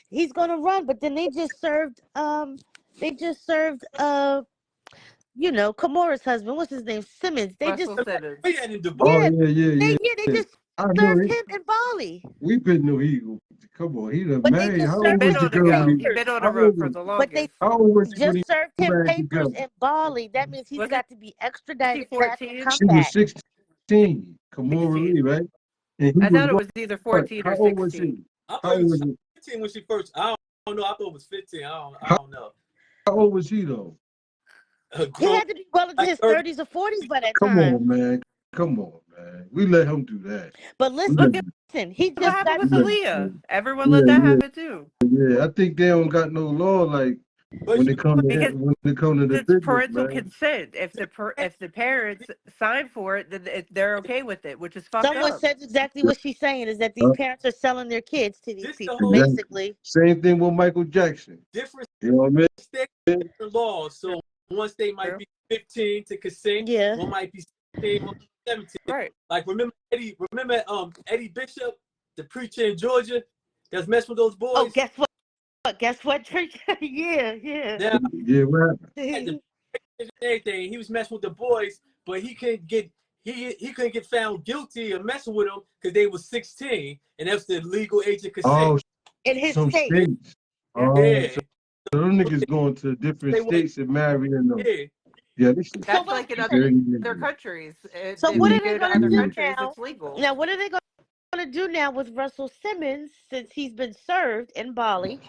He's gonna run. But then they just served Kamora's husband. What's his name? Simmons. They just Russell Simmons. We had in Dubai. Oh yeah, yeah. they just I know served he. him in Bali. We been know he. Come on, he done But they married. just How He old served was been him the on the girl when go. he? He papers. been on How the road old for was? the But they longest. How old was she when just he served got him back papers together? in Bali. That means he's Was it got to be extradited back and 14? come She was back. 16. Kamora 16. Lee, right? And he I was thought it what? was either 14 How or old was he? 16. I How thought he old was was he? 15 when she first. I don't know. I thought it was 15. I How, don't know. how old was he though? He Grown had to be well into like his 30. 30s or 40s by that Come time. on, man. Come on, man. We let him do that. But We Look let, at listen, he what just happened got with we let, Aaliyah. Everyone let that yeah, happen too. yeah. I think they don't got no law like But you know, Because when it come to the it's business, parental man. consent. If the parents sign for it, then they're okay with it, which is fucked someone up. said exactly what she's saying is that these Uh, parents are selling their kids to these this the people, whole exactly. basically. Same thing with Michael Jackson. different You know what I mean? states, different laws. So one state might True. be 15 to consent, Yeah. one might be 16, one might be 17. Right. Like remember Eddie Bishop, the preacher in Georgia, that's messing with those Oh, boys. guess what? Guess what, Church? Yeah. Now Yeah, right. had the everything. He was messing with the boys, but he couldn't get found guilty of messing with them because they were 16, and that's the legal age of consent. Oh, In his some state. states. Yeah. Oh, Yeah, so them niggas going to different they was states and marrying them. yeah. Yeah, this shit So That's what? like in dirty. other countries. So If what you are they go to gonna other do countries, now? it's legal. Now, what are they gonna do now with Russell Simmons since he's been served in Bali?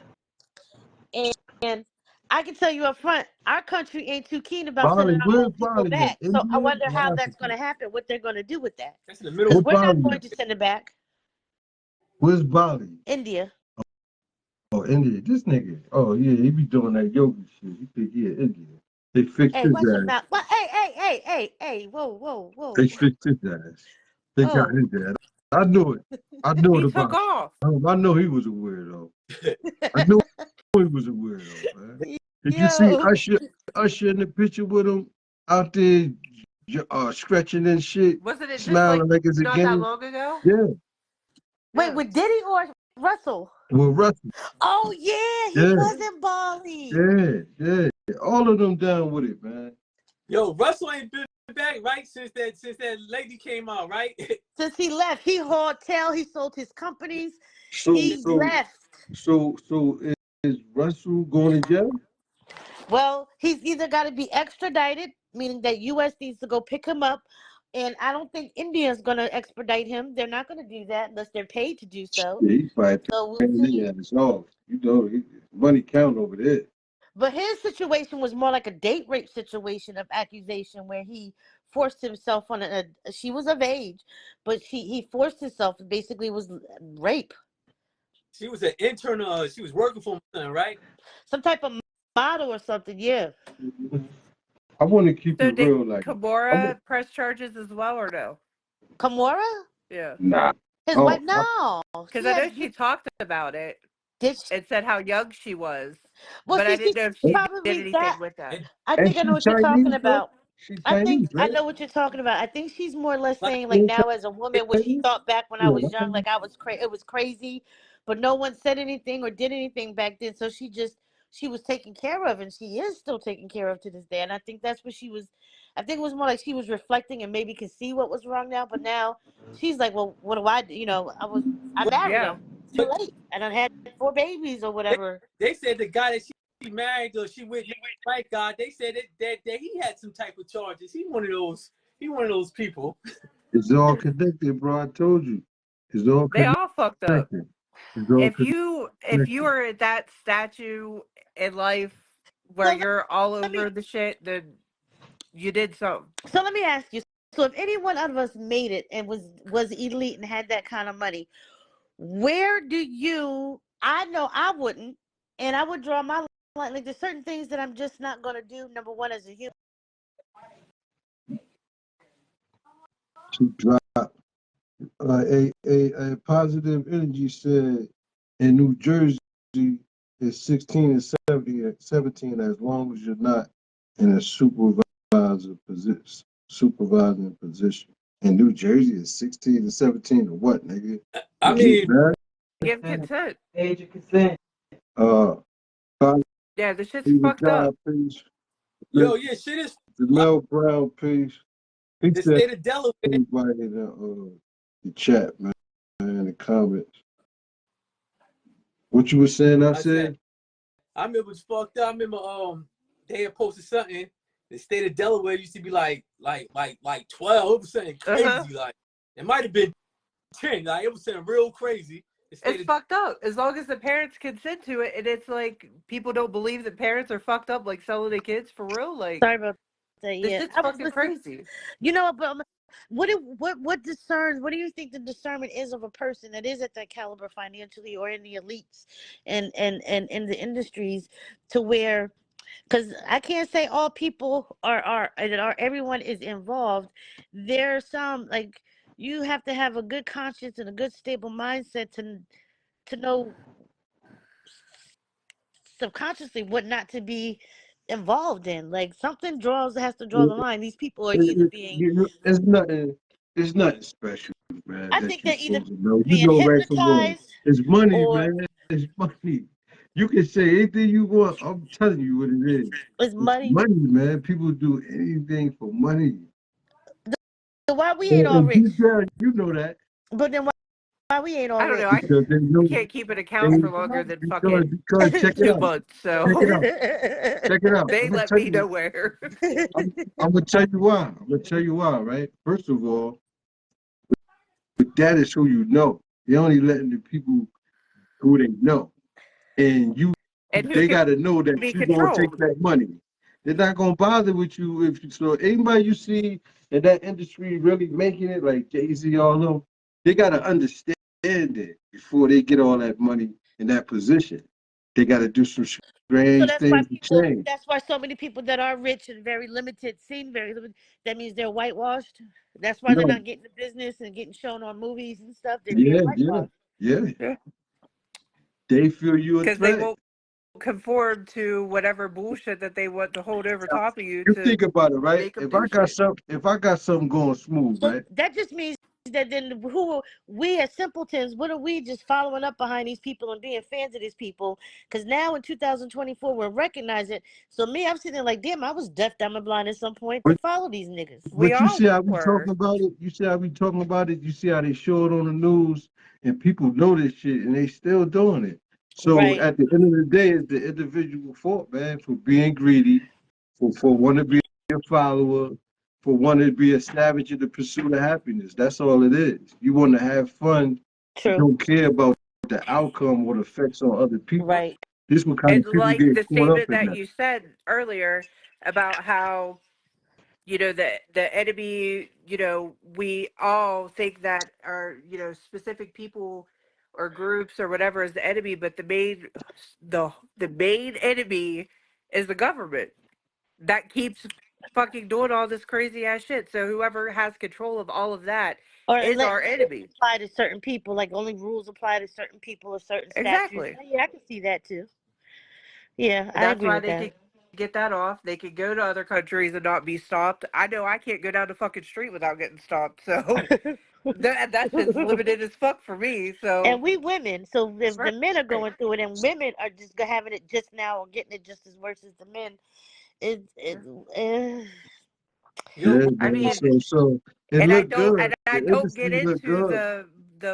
And I can tell you up front, our country ain't too keen about Bali, sending our where's own people Bali at? back. So I India wonder or how that's Africa? gonna happen. What they're gonna do with that? That's in the Because middle. we're not Bali going at? to send it back. Where's Bali? India. Oh, India. This nigga. Oh, yeah, he be doing that yoga shit. He think he in India. They fixed Hey, his watch your ass. mouth. Well, hey. Whoa. They fixed his ass. They got Oh, his ass. I knew it. I knew it He about took off. him. I know he was a weirdo. I knew he was a weirdo, man. Did you see Yo, Usher in the picture with him out there stretching and shit, Wasn't it just like smiling like it's a not that game? long ago? Yeah. wait, Yeah. with Diddy or Russell? Well, Russell. Oh yeah, he Yeah. was in Bali. Yeah. All of them down with it, man. Yo, Russell ain't been back, right? Since that lady came out, right? Since he left, he hauled tail. He sold his companies. So He so left. so is Russell going to jail? Well, he's either got to be extradited, meaning that U.S. needs to go pick him up, and I don't think India's going to expedite him. They're not going to do that unless they're paid to do so. Yeah, he probably So we'll paying see. his ass off. You know, money count over there. But his situation was more like a date rape situation of accusation where he forced himself on she was of age, but he forced himself. Basically, was rape. She was an intern. She was working for him, right? Some type of model or something. Yeah. I want to keep it So did real, like Kimura press charges as well or no? Kimura, Yeah. nah. his Oh, wife. No, Because she I has. know she talked about it Did she? and said how young she was, Well, but I see, didn't she know if she did probably anything that. with that. And I and think I know she what you're talking Chinese, right? about. She I Chinese, think I right? know what you're talking about. I think she's more or less like, saying She like ain't now as a woman, what she Chinese? thought back when I Yeah, was that's young, right. like I was it was crazy, but no one said anything or did anything back then. So she was taken care of, and she is still taken care of to this day. And I think that's what she was. I think it was more like she was reflecting and maybe could see what was wrong now, but now she's like, well, what do I do? You know, I but, married Yeah. him too late, and I had 4 babies or they, whatever. they said the guy that she married or she with, right guy, they said that he had some type of charges. He one of those. He one of those people. It's all connected, bro. I told you. It's all They all fucked up. connected. It's all If you connected. are at that statue in life where So you're all let me over the shit, then you did something. So let me ask you. So if any one of us made it and was elite and had that kind of money, where do you? I know I wouldn't, and I would draw my line. Like there's certain things that I'm just not gonna do. Number one, as a human. To drop a positive energy said in New Jersey is 16 and 17 as long as you're not in a supervising position. In New Jersey is 16 and 17 or what, nigga? I To get mean, married? Give consent. Age of consent. Uh, Yeah, the shit's Stephen fucked God, up. peace. yo, yeah, shit is fucked. Jamel Brown, peace. He The said state of Delaware. everybody in the chat, man, in the comments. What you were saying, I I said, said? I remember it was fucked up. I remember they had posted something. The state of Delaware used to be like 12. It was something Uh-huh. crazy. Like it might have been 10. Like it was something real crazy. The state It's of fucked up. As long as the parents consent to it, and it's like people don't believe that parents are fucked up, like selling their kids for real. Like Sorry about that. this Yeah, shit's I was fucking listening. crazy. You know, but what discerns? What do you think the discernment is of a person that is at that caliber financially or in the elites and in the industries to where? Because I can't say all people are everyone is involved. There's some like you have to have a good conscience and a good stable mindset to know subconsciously what not to be involved in. Like something has to draw the line. These people are either being, It's nothing. It's nothing special, man. I That think you they're either supposed to know. You being know right from wrong. hypnotized It's money, or man. It's money. You can say anything you want. I'm telling you what it is. it's It's money. money, man. People do anything for money. So why we ain't all And rich? deep down, you know that But then why we ain't all I don't know. rich? because they I know can't keep an they account for longer than fucking because check it 2 months, check it so out, check it out. they I'm gonna let tell me you. nowhere. I'm gonna tell you why. I'm gonna tell you why. Right. First of all, that is who you know. They're only letting the people who they know, and And who they can got to know that be you gonna take controlled. that money. They're not gonna bother with you if you. So anybody you see in that industry really making it, like Jay-Z, all of them, they gotta understand it before they get all that money in that position. They got to do some So strange things to change. that's why so many people that are rich and very limited, seem very limited, that means they're whitewashed. That's why they're No, not getting the business and getting shown on movies and stuff. They're being yeah, yeah, whitewashed. yeah. Yeah. They feel you a Because they threat. won't conform to whatever bullshit that they want to hold over top of you You to think about it, right? make them do shit. If I got something going smooth, So right? that just means that then we as simpletons, what are we just following up behind these people and being fans of these people? Because now in 2024 we're recognizing it. So me, I'm sitting there like, damn, I was deaf, dumb, and blind at some point to But follow these niggas. We you all see how we were. talking about it. You see how we talking about it. You see how they show it on the news, and people know this shit, and they still doing it. So Right. at the end of the day, it's the individual fault, man, for being greedy, for wanting to be a follower, for wanting to be a savage in the pursuit of happiness. That's all it is. You want to have fun. You True. don't care about the outcome or the effects on other people. Right. This what kind And of people like get the caught up statement in that that. you said earlier about how, the enemy, we all think that are, specific people or groups or whatever is the enemy, but the main enemy is the government that keeps fucking doing all this crazy ass shit. So whoever has control of all of that Or is let our it enemy. apply to certain people, like only rules apply to certain people or certain statutes. Exactly. Yeah, I can see that too. Yeah, And I that's agree why with they that. could get that off. They could go to other countries and not be stopped. I know I can't go down the fucking street without getting stopped. So that shit's limited as fuck for me. So And we women, so if the men are right. going through it, and women are just having it just now or getting it just as worse as the men, it Yeah. eh, Yeah, Yo, I man. mean, So it and I looked don't good. and I The don't industry get looked into good. the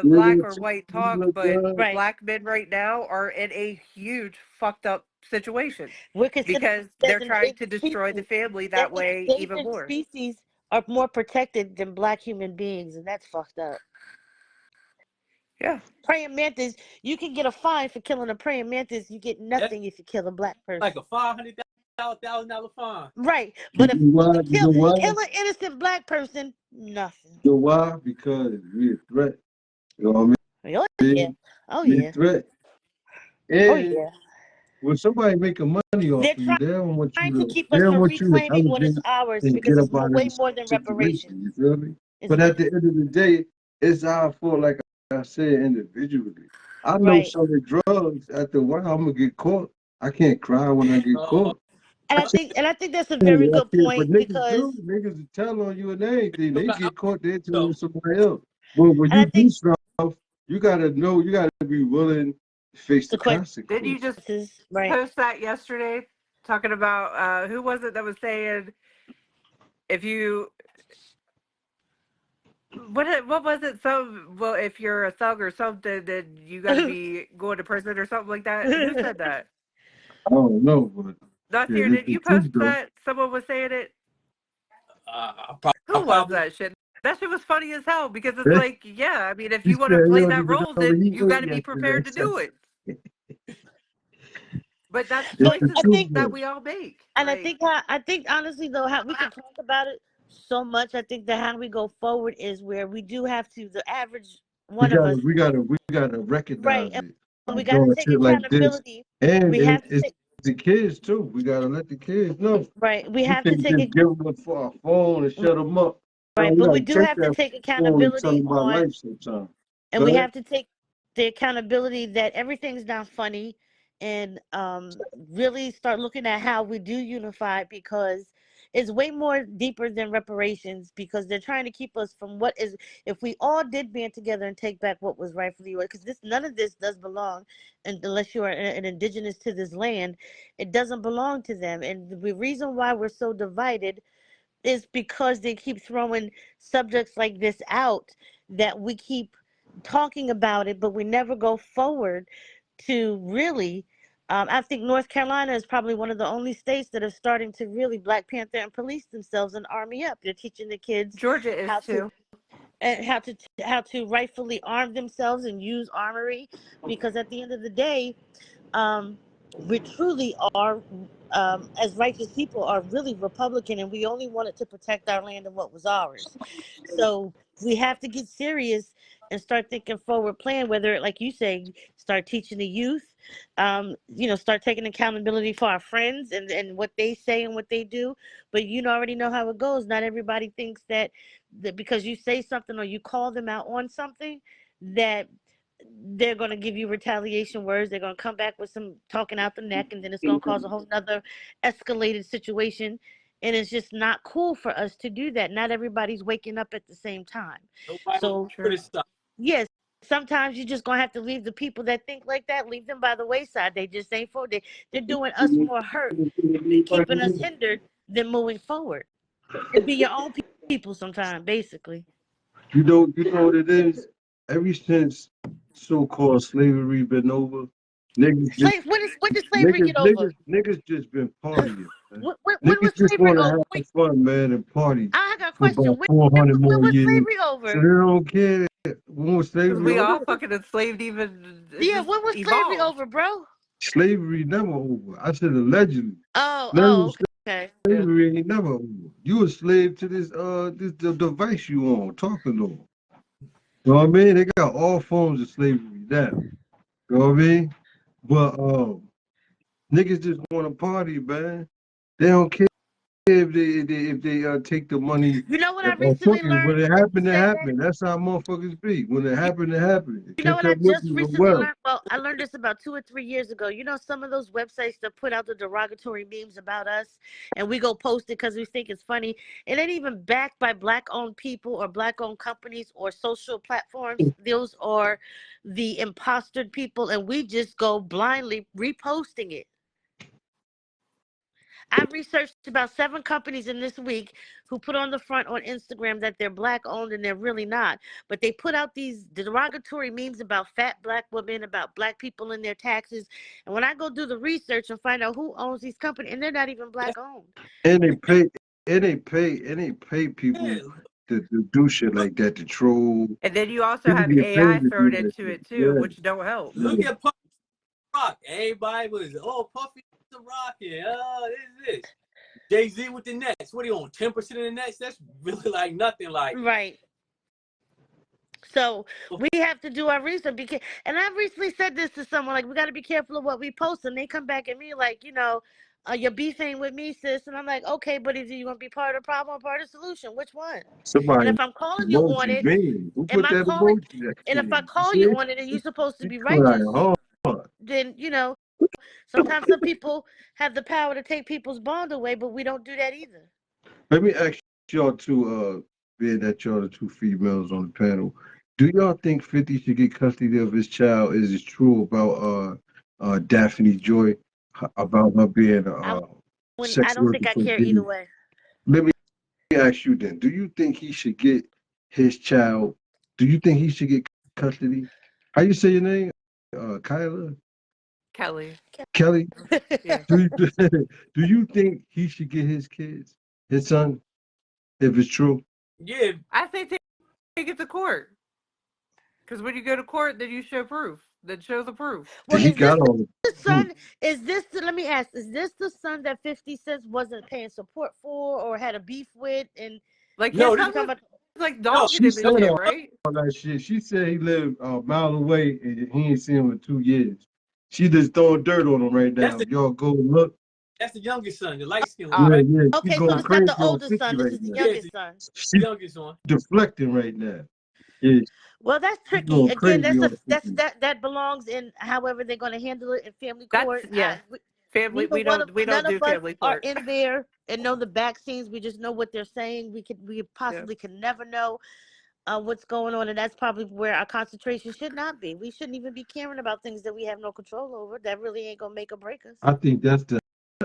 Yeah, black the or white TV talk, looked but good. right. black men right now are in a huge fucked up situation We're considered because as they're an trying to endangered destroy the species. family that way even Endangered more. species are more protected than black human beings, and that's fucked up. Yeah. Praying mantis, you can get a fine for killing a praying mantis. You get that's nothing if you kill a black like person. a $500,000 fine. Right, but You if know why? to You know why? kill an innocent black person, nothing. You know why? Because we a threat. You know what Oh I yeah, mean? oh We a yeah, threat. oh And yeah. when somebody making money off They're of you, they don't want trying you to to keep they us don't from want you to reclaiming what is elevate ours and because get it's up out of way the more than situation. reparations. You feel me? It's But way at the end of the day, it's our fault, like I said, individually. I know right. selling drugs after a while I'm gonna get caught. I can't cry when I get Uh, caught. And I think that's a Yeah, very I good can't. But point niggas because do. Niggas will tell on you and everything. no They matter get caught, they tell though. somebody else. But when and you I do think stuff, you gotta know, you gotta be willing to face the the consequences, Did you just consequences. right. post that yesterday talking about who was it that was saying if you what was it some well if you're a thug or something then you got to be going to prison or something like that? Who said that? I don't know, but Not yeah, here. this Did the you post truth though. that? Someone was saying it. I Who was probably that shit? That shit was funny as hell because it's like, yeah, I mean, if He you want to said he play don't that even role, know what then he you ate got to be prepared to yesterday. do it. But that's So It's the I choices truth think, that though. we all make. and Like, I think honestly though, how we can talk about it so much. I think that how we go forward is where we do have to. The average one of us, We gotta right? recognize it And by we got to doing take shit like this. accountability. And We have to it's take the kids too. We gotta let the kids know. right. We You have to can't take just it give them a phone and shut them up. No, right, you but we gotta do take have to that take phone and tell accountability them about on. life sometimes. And Go we ahead. have to take the accountability that everything's not funny and really start looking at how we do unify because it's way more deeper than reparations because they're trying to keep us from what is if we all did band together and take back what was rightfully yours because this none of this does belong and unless you are an indigenous to this land it doesn't belong to them and the reason why we're so divided is because they keep throwing subjects like this out that we keep talking about it, but we never go forward to really. I think North Carolina is probably one of the only states that are starting to really Black Panther and police themselves and army up. They're teaching the kids Georgia is how to too. and how to rightfully arm themselves and use armory, because at the end of the day, um, we truly are, as righteous people, are really Republican, and we only wanted to protect our land and what was ours. So we have to get serious and start thinking forward plan, whether, like you say, start teaching the youth, start taking accountability for our friends and what they say and what they do. But you already know how it goes. Not everybody thinks that because you say something or you call them out on something, that they're going to give you retaliation words. They're going to come back with some talking out the neck, and then it's going to cause a whole nother escalated situation. And it's just not cool for us to do that. Not everybody's waking up at the same time. Nobody So, True. criticize. yes, sometimes you're just going to have to leave the people that think like that, leave them by the wayside. They just ain't for they're doing us more hurt and keeping us hindered than moving forward. And be your own people sometime, basically. You know what it is? Ever since so-called slavery been over, niggas just When did slavery get over? niggas just been partying, man. When was Niggas just slavery want to over? have fun, man, and party I got a for question. about 400 When more was years. slavery So over? they don't care. When was Because slavery we all over? fucking enslaved, even it Yeah, just when was slavery evolved. over, bro? Slavery never over. I said allegedly. Oh, Slavery, okay. Yeah. slavery ain't never over. You a slave to this the device you on, talking on. You know what I mean? They got all forms of slavery now. You know what I mean? But niggas just want to party, man. They don't care if they take the money You know what I or recently fuck it. learned? When it When you happen, it say that, happen. That's how motherfuckers be. When it happen, it happen. you know Catch what I up with just you, recently well. learned? Well, I learned this about 2 or 3 years ago. You know, some of those websites that put out the derogatory memes about us, and we go post it because we think it's funny. It ain't even backed by black-owned people or black-owned companies or social platforms. Those are the impostered people, and we just go blindly reposting it. I've researched about 7 companies in this week who put on the front on Instagram that they're black owned and they're really not. But they put out these derogatory memes about fat black women, about black people and their taxes. And when I go do the research and find out who owns these companies, and they're not even black owned. And they pay people Yeah, to do shit like that, to troll. And then you also People have get paid AI to do thrown that into shit. it too, Yeah. which don't help. look at Puffy Rock. Everybody was, oh, Puffy the Rocket. This is this. Jay-Z with the Nets. What are you on? 10% of the Nets? That's really like nothing. Like, Right. So we have to do our research because, and I've recently said this to someone, like, we got to be careful of what we post. And they come back at me like, you're beefing with me, sis. And I'm like, okay, but is you going to be part of the problem or part of the solution? Which one? And Somebody if I'm calling you on emoji, it, man. Who am put I that calling? emoji next And to if I you? You call see? you on it and you're supposed to You be crying righteous, hard. then, sometimes some people have the power to take people's bond away, but we don't do that either. Let me ask y'all two, being that y'all the two females on the panel, do y'all think 50 should get custody of his child? Is it true about Daphne Joy about her being I I sex don't worker think I for care either Diddy? way. Let me ask you then, do you think he should get his child? Do you think he should get custody? How you say your name? Kyla? Kelly. Kelly? Yeah. Do you, do you think he should get his kids, his son, if it's true? yeah, I say take it to court. Because when you go to court, then you show proof. Then show the proof. Well, He is this got all the the proof. son? Is this let me ask? Is this the son that 50 Cent wasn't paying support for or had a beef with? And Like no, his you this, son talking was about? like no, dogging She him and said shit, all right? that shit. She said he lived a mile away and he ain't seen him in 2 years. She just throwing dirt on him right that's now. the Y'all go look. that's the youngest son, the light skinned one, Uh, Yeah, right? yeah. She Okay, so going it's not crazy the on oldest 50 son. This right is the now. Yeah, it's youngest son. She the youngest one. deflecting right now. Yeah, Well, that's she tricky. going Again, crazy on 50. that belongs in however they're going to handle it in family that's court. yeah. Family. Neither one of We none don't of do us family are court. in there and know the back scenes. We just know what they're saying. We Yeah. possibly can never know what's going on, and that's probably where our concentration should not be. We shouldn't even be caring about things that we have no control over. That really ain't gonna make or break us. I think that's the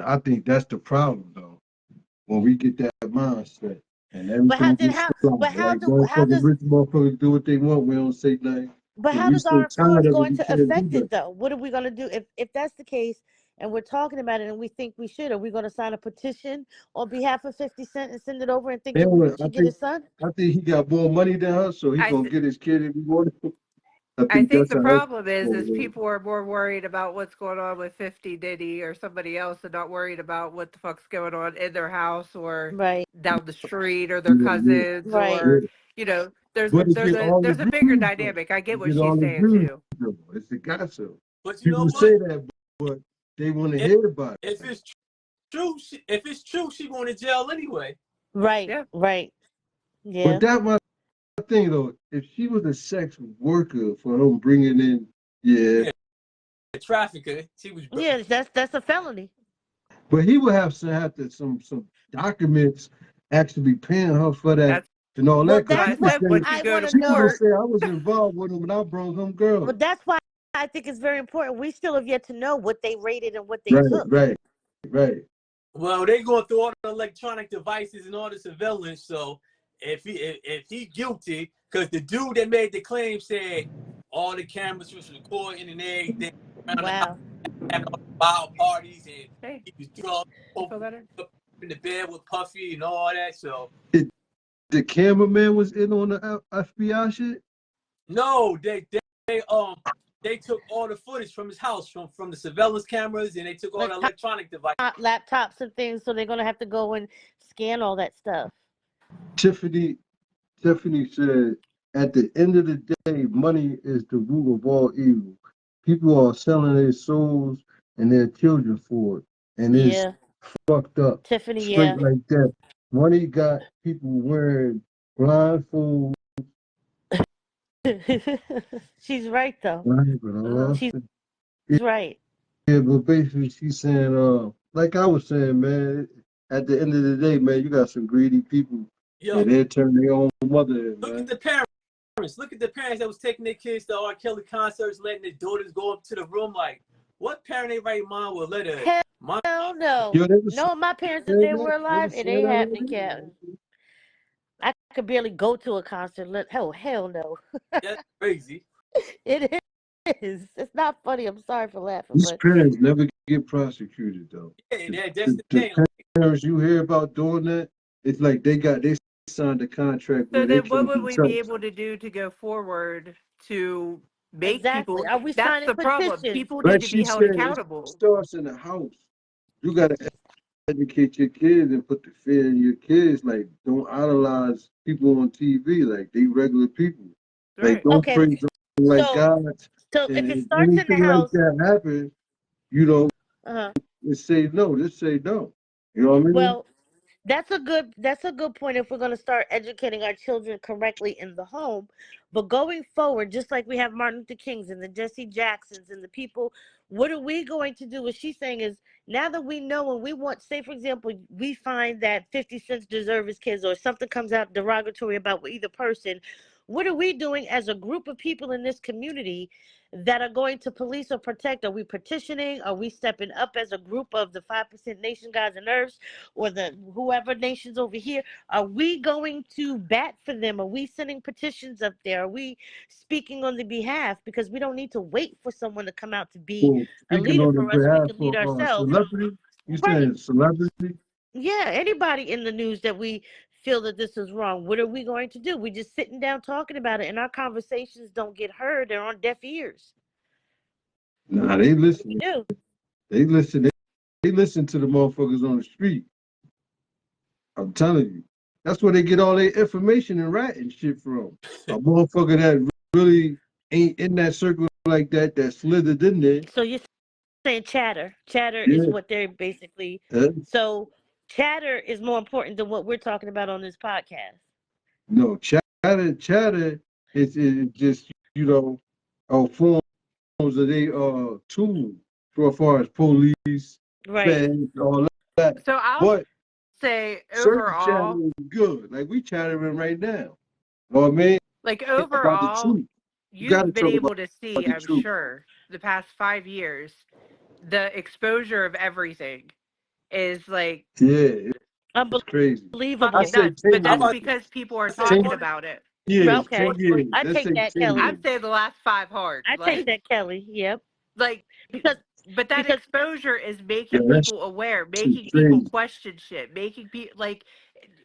I think that's the problem though. When we get that mindset and But how everything then gets how? slide, But like motherfuckers, rich motherfuckers do what they want. We don't say nothing. And we does so our tired influence of it, going we to can't do affect that. it though? What are we gonna do if that's the case? And we're talking about it, and we think we should. Are we going to sign a petition on behalf of 50 Cent and send it over and think that Anyway, he should get his son? I think he got more money than her, so he I gonna th- get his kid if he want. I I think think that's the how that's problem is going. people are more worried about what's going on with 50 Diddy or somebody else and not worried about what the fuck's going on in their house or Right, down the street or their Yeah, yeah, cousins right. yeah. or, you know, But it get all the there's a bigger views though. dynamic. I get It what get she's all the saying views too. though. It's the gossip. But you know People what? say that, but they want to hear about it. If it's true, if it's true, she going to jail anyway. Right, Yeah. right. Yeah. But that my thing though. If she was a sex worker for him bringing in, yeah. Yeah, a trafficker. She was. Yeah, that's a felony. But he would have to some documents actually paying her for that That's and all Well, that. Because why that's I she would what said say once you I go want to to she would know. say court, I was involved with him and I brought home But girls. that's why I think it's very important. We still have yet to know what they rated and what they Right, took. right, right. Well, they going through all the electronic devices and all the surveillance. So if he guilty, because the dude that made the claim said all the cameras was recording and everything around the house, Wow. having all the wild parties, and hey, he was drunk, you feel better? up in the bed with Puffy and all that. So The cameraman was in on the FBI shit. no, they took all the footage from his house from the surveillance cameras, and they took all Like the electronic devices. laptops and things, so they're gonna have to go and scan all that stuff. Tiffany Tiffany said, at the end of the day, money is the root of all evil. People are selling their souls and their children for it, and it's Yeah, fucked up. Tiffany. Straight Yeah, like that. Money got people wearing blindfolds. she's right though. Right, but I Uh-huh. lost She's it. right. Yeah, but basically she's saying, like I was saying, man, at the end of the day, man, you got some greedy people Yo, and they turn their own mother in, look at man. the parents. Look at the parents that was taking their kids to R. Kelly concerts, letting their daughters go up to the room. Like, what parent in their right mind will let a mom? Hell no. Yo, they was No, my parents, if saying they that, were they alive, was it saying ain't that happening, already. Captain. I could barely go to a concert. Hell no. That's crazy. It is. It's not funny. I'm sorry for laughing, These but parents never get prosecuted though. Yeah, that's The, the the thing. parents you hear about doing that, it's like they signed a contract So where they then what can't would be we be touched. able to do to go forward to make exactly. people? Are we That's signing the problem. petitions? People need Like to be she held said, it accountable. starts in the house. You gotta educate your kids and put the fear in your kids. Like don't idolize people on TV. Like they regular people. Like Right. don't Okay, praise them like so God. so And if it if starts in the anything like house, that happens, you know, uh, just say no. Just say no. You know what I mean? well, that's a good point if we're going to start educating our children correctly in the home. But going forward, just like we have Martin Luther Kings and the Jesse Jacksons and the people, what are we going to do? What she's saying is, now that we know and we want, say for example, we find that 50 cents deserve his kids or something comes out derogatory about either person, what are we doing as a group of people in this community that are going to police or protect? Are we petitioning? Are we stepping up as a group of the 5% nation guys and nerves, or the whoever nations over here? Are we going to bat for them? Are we sending petitions up there? Are we speaking on the behalf? Because we don't need to wait for someone to come out to be So a speaking leader on the for us. We behalf can lead of ourselves. celebrity, you Right. saying celebrity? Yeah, anybody in the news that we feel that this is wrong, what are we going to do? We just sitting down talking about it and our conversations don't get heard. They're on deaf ears. Nah, they We listen. do. They listen. They listen to the motherfuckers on the street. I'm telling you. That's where they get all their information and writing shit from. A motherfucker that really ain't in that circle like that, that slithered in there. So you're saying chatter. Chatter is Yeah. what they're basically. Uh, So chatter is more important than what we're talking about on this podcast. no, chatter is just, forms of they tool for as far as police, Right. feds, all that. So I'll But say certain chatter overall, is good. Like we chattering right now. You know what I mean? like About the overall, truth. You gotta you've been talk able to about see, the I'm truth. sure, the past 5 years, the exposure of everything is like Yeah, it's crazy. I fucking Unbelievable. say nuts. But 10 I'm that's years. about because people are to say 10 talking more than about it. years. Okay. 10 years. I Let's take say that, 10 Kelly. I'm years. saying the last 5 hard. I take that, Kelly. Yep. Like, Because but that because exposure is Yeah, making that's people aware, shit making people crazy. question shit, making people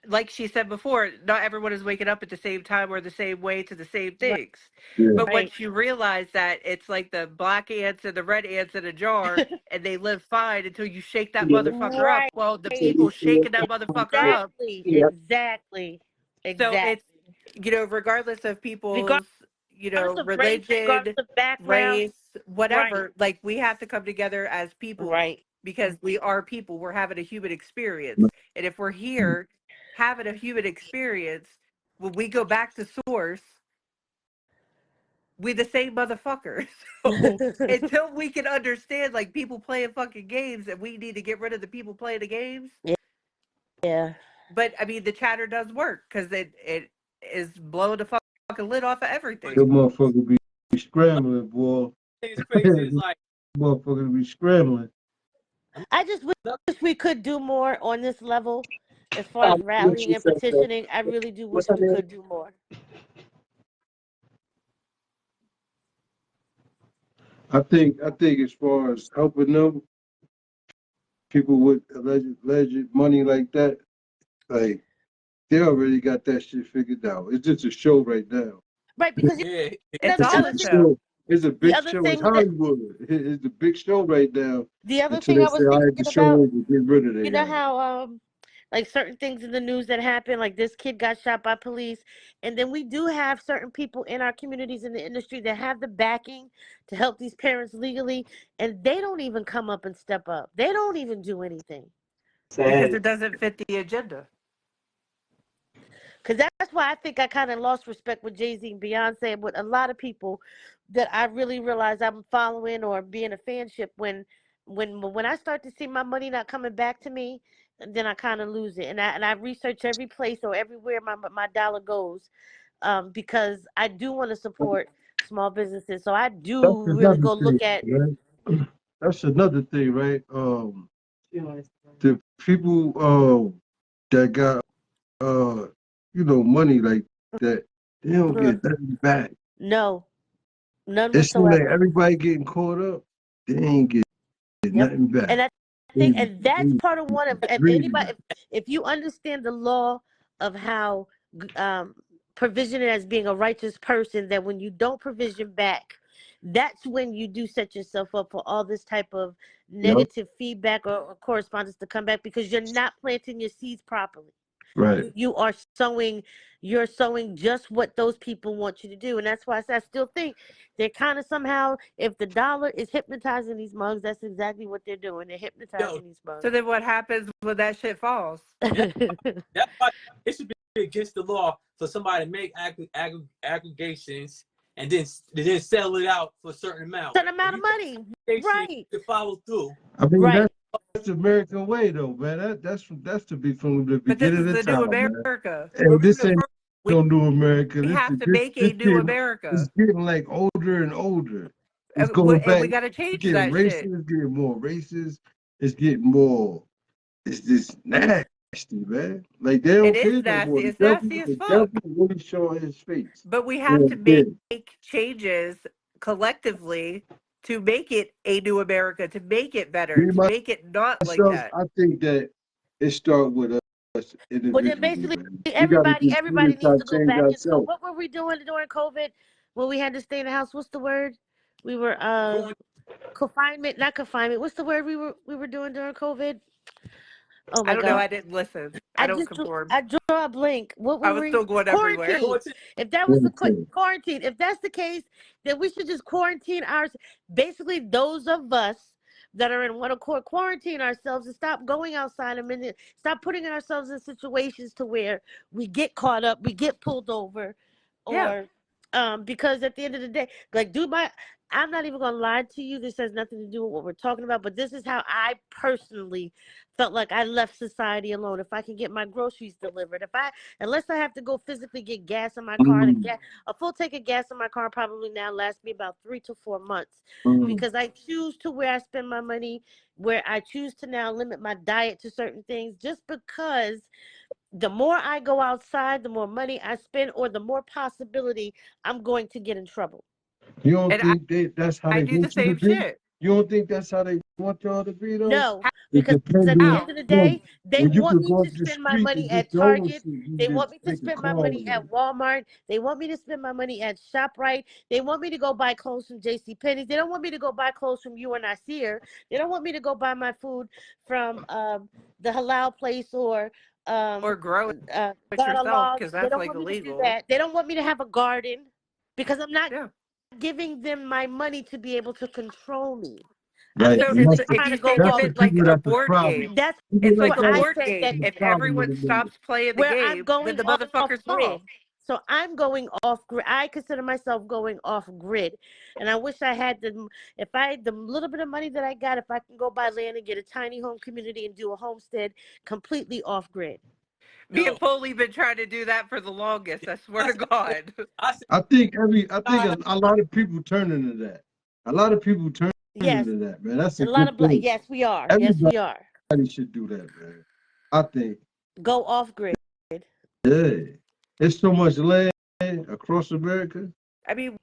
like she said before, not everyone is waking up at the same time or the same way to the same things. Yeah. But right. once you realize that it's like the black ants and the red ants in a jar and they live fine until you shake that Yeah. motherfucker up. Right. Well, the people shaking that motherfucker up. Exactly. Yeah. Exactly. So it's Exactly. you know, regardless of people's, Regardless you know, of race, regardless religion, of background. race, Right. whatever, like we have to come together as people Right. because we are people. We're having a human experience. And if we're here having a human experience, when we go back to source, we the same motherfuckers. So until we can understand like people playing fucking games and we need to get rid of the people playing the games. Yeah. But I mean the chatter does work because it is blowing the fucking lid off of everything. The motherfucker be scrambling, boy. It's crazy. It's like Motherfucker be scrambling. I just wish we could do more on this level as far as rallying and petitioning. I really do wish we could do more. I think as far as helping them, people with alleged money like that, like they already got that shit figured out. It's just a show right now. Right, because yeah, It's that's the all other a thing. show. It's a The big other show. It's thing that Hollywood. It's a big show right now. the other Until thing they I say, was all right, the thinking show about, over, get rid of you their know ass. how like certain things in the news that happen, like this kid got shot by police, and then we do have certain people in our communities in the industry that have the backing to help these parents legally, and they don't even come up and step up. They don't even do anything. Because Sad. it doesn't fit the agenda. Because that's why I think I kind of lost respect with Jay-Z and Beyonce and with a lot of people that I really realize I'm following or being a fanship when I start to see my money not coming back to me, then I kind of lose it. And I research every place or everywhere my dollar goes, because I do want to support small businesses. So I That's do really another go thing, look at. right? That's another thing, right? You know, The people that got money like that, they don't uh, get nothing back. no, none It seems like whatsoever. everybody getting caught up, they ain't get Yep. nothing back. And I They, think, and that's they part of one of, if greedy. anybody, if you understand the law of how provision as being a righteous person, that when you don't provision back, that's when you do set yourself up for all this type of Yep, negative feedback or correspondence to come back because you're not planting your seeds properly. right. You are sowing, you're sowing just what those people want you to do. And that's why I still think they're kind of somehow, if the dollar is hypnotizing these mugs, that's exactly what they're doing. They're yo, hypnotizing these mugs. So then what happens when that shit falls? that's why it should be against the law for somebody to make aggregations and then sell it out for a certain amount. Certain amount of money. Right. To follow through. I mean, Right. that's the American way, though, man. That's to be from the But this beginning is of the new time, man. America. Hey, Remember this the ain't first no new America. We This have is to this make this a new kid is America. getting like older and older. It's going And back. we got to It's change getting that racist. shit. It's getting more racist. It's getting more. It's just nasty, man. Like they It don't is care no more. nasty. It's nasty as The fuck. devil really showing his face. But we They have to don't care. make changes collectively to make it a new America, to make it better, Me to make it not like myself, that. I think that it starts with us Well, then individually, basically man. We got to just really everybody needs try to to go change back into ourselves. what were we doing during COVID when we had to stay in the house? What's the word? We were confinement, not confinement. What's the word we were doing during COVID? Oh I my don't know. God. I didn't listen. I don't conform. I draw a blank. What I were was we? still going everywhere. Quarantine. If that was the quarantine, if that's the case, then we should just quarantine ours. Basically, those of us that are in one accord quarantine ourselves and stop going outside a minute. Stop putting ourselves in situations to where we get caught up, we get pulled over, Yeah. or because at the end of the day, like I'm not even gonna lie to you. This has nothing to do with what we're talking about, but this is how I personally felt like I left society alone. If I can get my groceries delivered, unless I have to go physically get gas in my car, a full tank of gas in my car probably now lasts me about 3 to 4 months because I choose to where I spend my money, where I choose to now limit my diet to certain things, just because the more I go outside, the more money I spend, or the more possibility I'm going to get in trouble. You don't And think that's how I they do the want you to same be? shit. You don't think that's how they want y'all to be, though? No, It because depends at the on end How? of the you know, day, they when you want could me go to up the spend my street money and just at go and Target. see, you They want just me to make a spend my call money on at Walmart. They want me to spend my money at ShopRite. They want me to go buy clothes from J.C. Penney's. They don't want me to go buy clothes from You and I See Her. They don't want me to go buy my food from the halal place or Or grow it got a yourself, log. because They that's don't like want me to do illegal. that. They don't want me to have a garden because I'm not Yeah. giving them my money to be able to control me. I'm Right. So And basically if trying you to go think that's of off. the it like people a that's the board problem. game, That's People it's like like what a that I is board said. game. That the If problem with everyone the niggas. stops playing the where I'm game, then going the off motherfucker's grid. off. So I'm going off grid. I consider myself going off grid, and I wish I had the. If I had the little bit of money that I got, if I can go buy land and get a tiny home community and do a homestead completely off grid. Me and Yo, Foley been trying to do that for the longest. I swear I to said, God. I said, I think God, a lot of people turn into that. A lot of people turn Yes, into that, man. That's a a lot good of black. thing. Yes, we are. Yes, Everybody we are. should do that, man. I think. Go off grid. Yeah. There's so much land across America. I mean,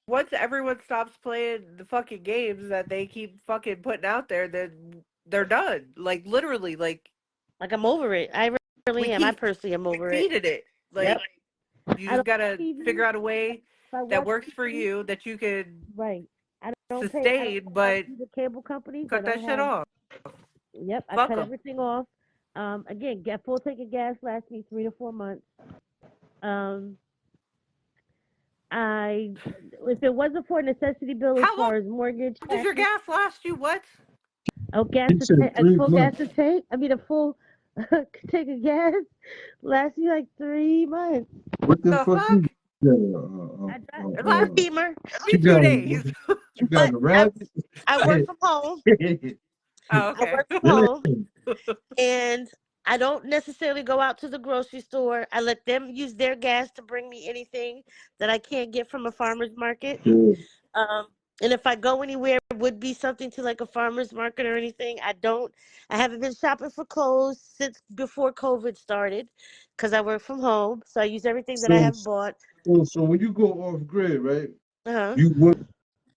once everyone stops playing the fucking games that they keep fucking putting out there, then they're done. Like literally, like Like I'm over it. I we really am. I keep personally am over it. feeding it. Yep. Like you I just don't gotta pay TV. figure out a way If I that watch works for TV, you that you can right. I don't pay. I don't sustain, have but either cable companies. I cut that don't shit have. off. Yep. I Fuck cut them. everything off. Again, get full tank of gas lasts me 3 to 4 months. Um, I if it wasn't for a necessity bill as How long far as mortgage, does your taxes, gas last you? What? oh gas He to said a full gas 3 months. to tank. I mean a full tank of gas lasts me like 3 months. What the The fuck you fuck? got? I drive It a lasts steamer, me You 2 days. got but a rabbit? I work from home. Oh, I okay. work from Yeah. home. And I don't necessarily go out to the grocery store. I let them use their gas to bring me anything that I can't get from a farmer's market. Yeah. Um, and if I go anywhere, it would be something to like a farmer's market or anything. I haven't been shopping for clothes since before COVID started because I work from home. So I use everything that I So, have bought. so when you go off grid, right? Uh-huh. You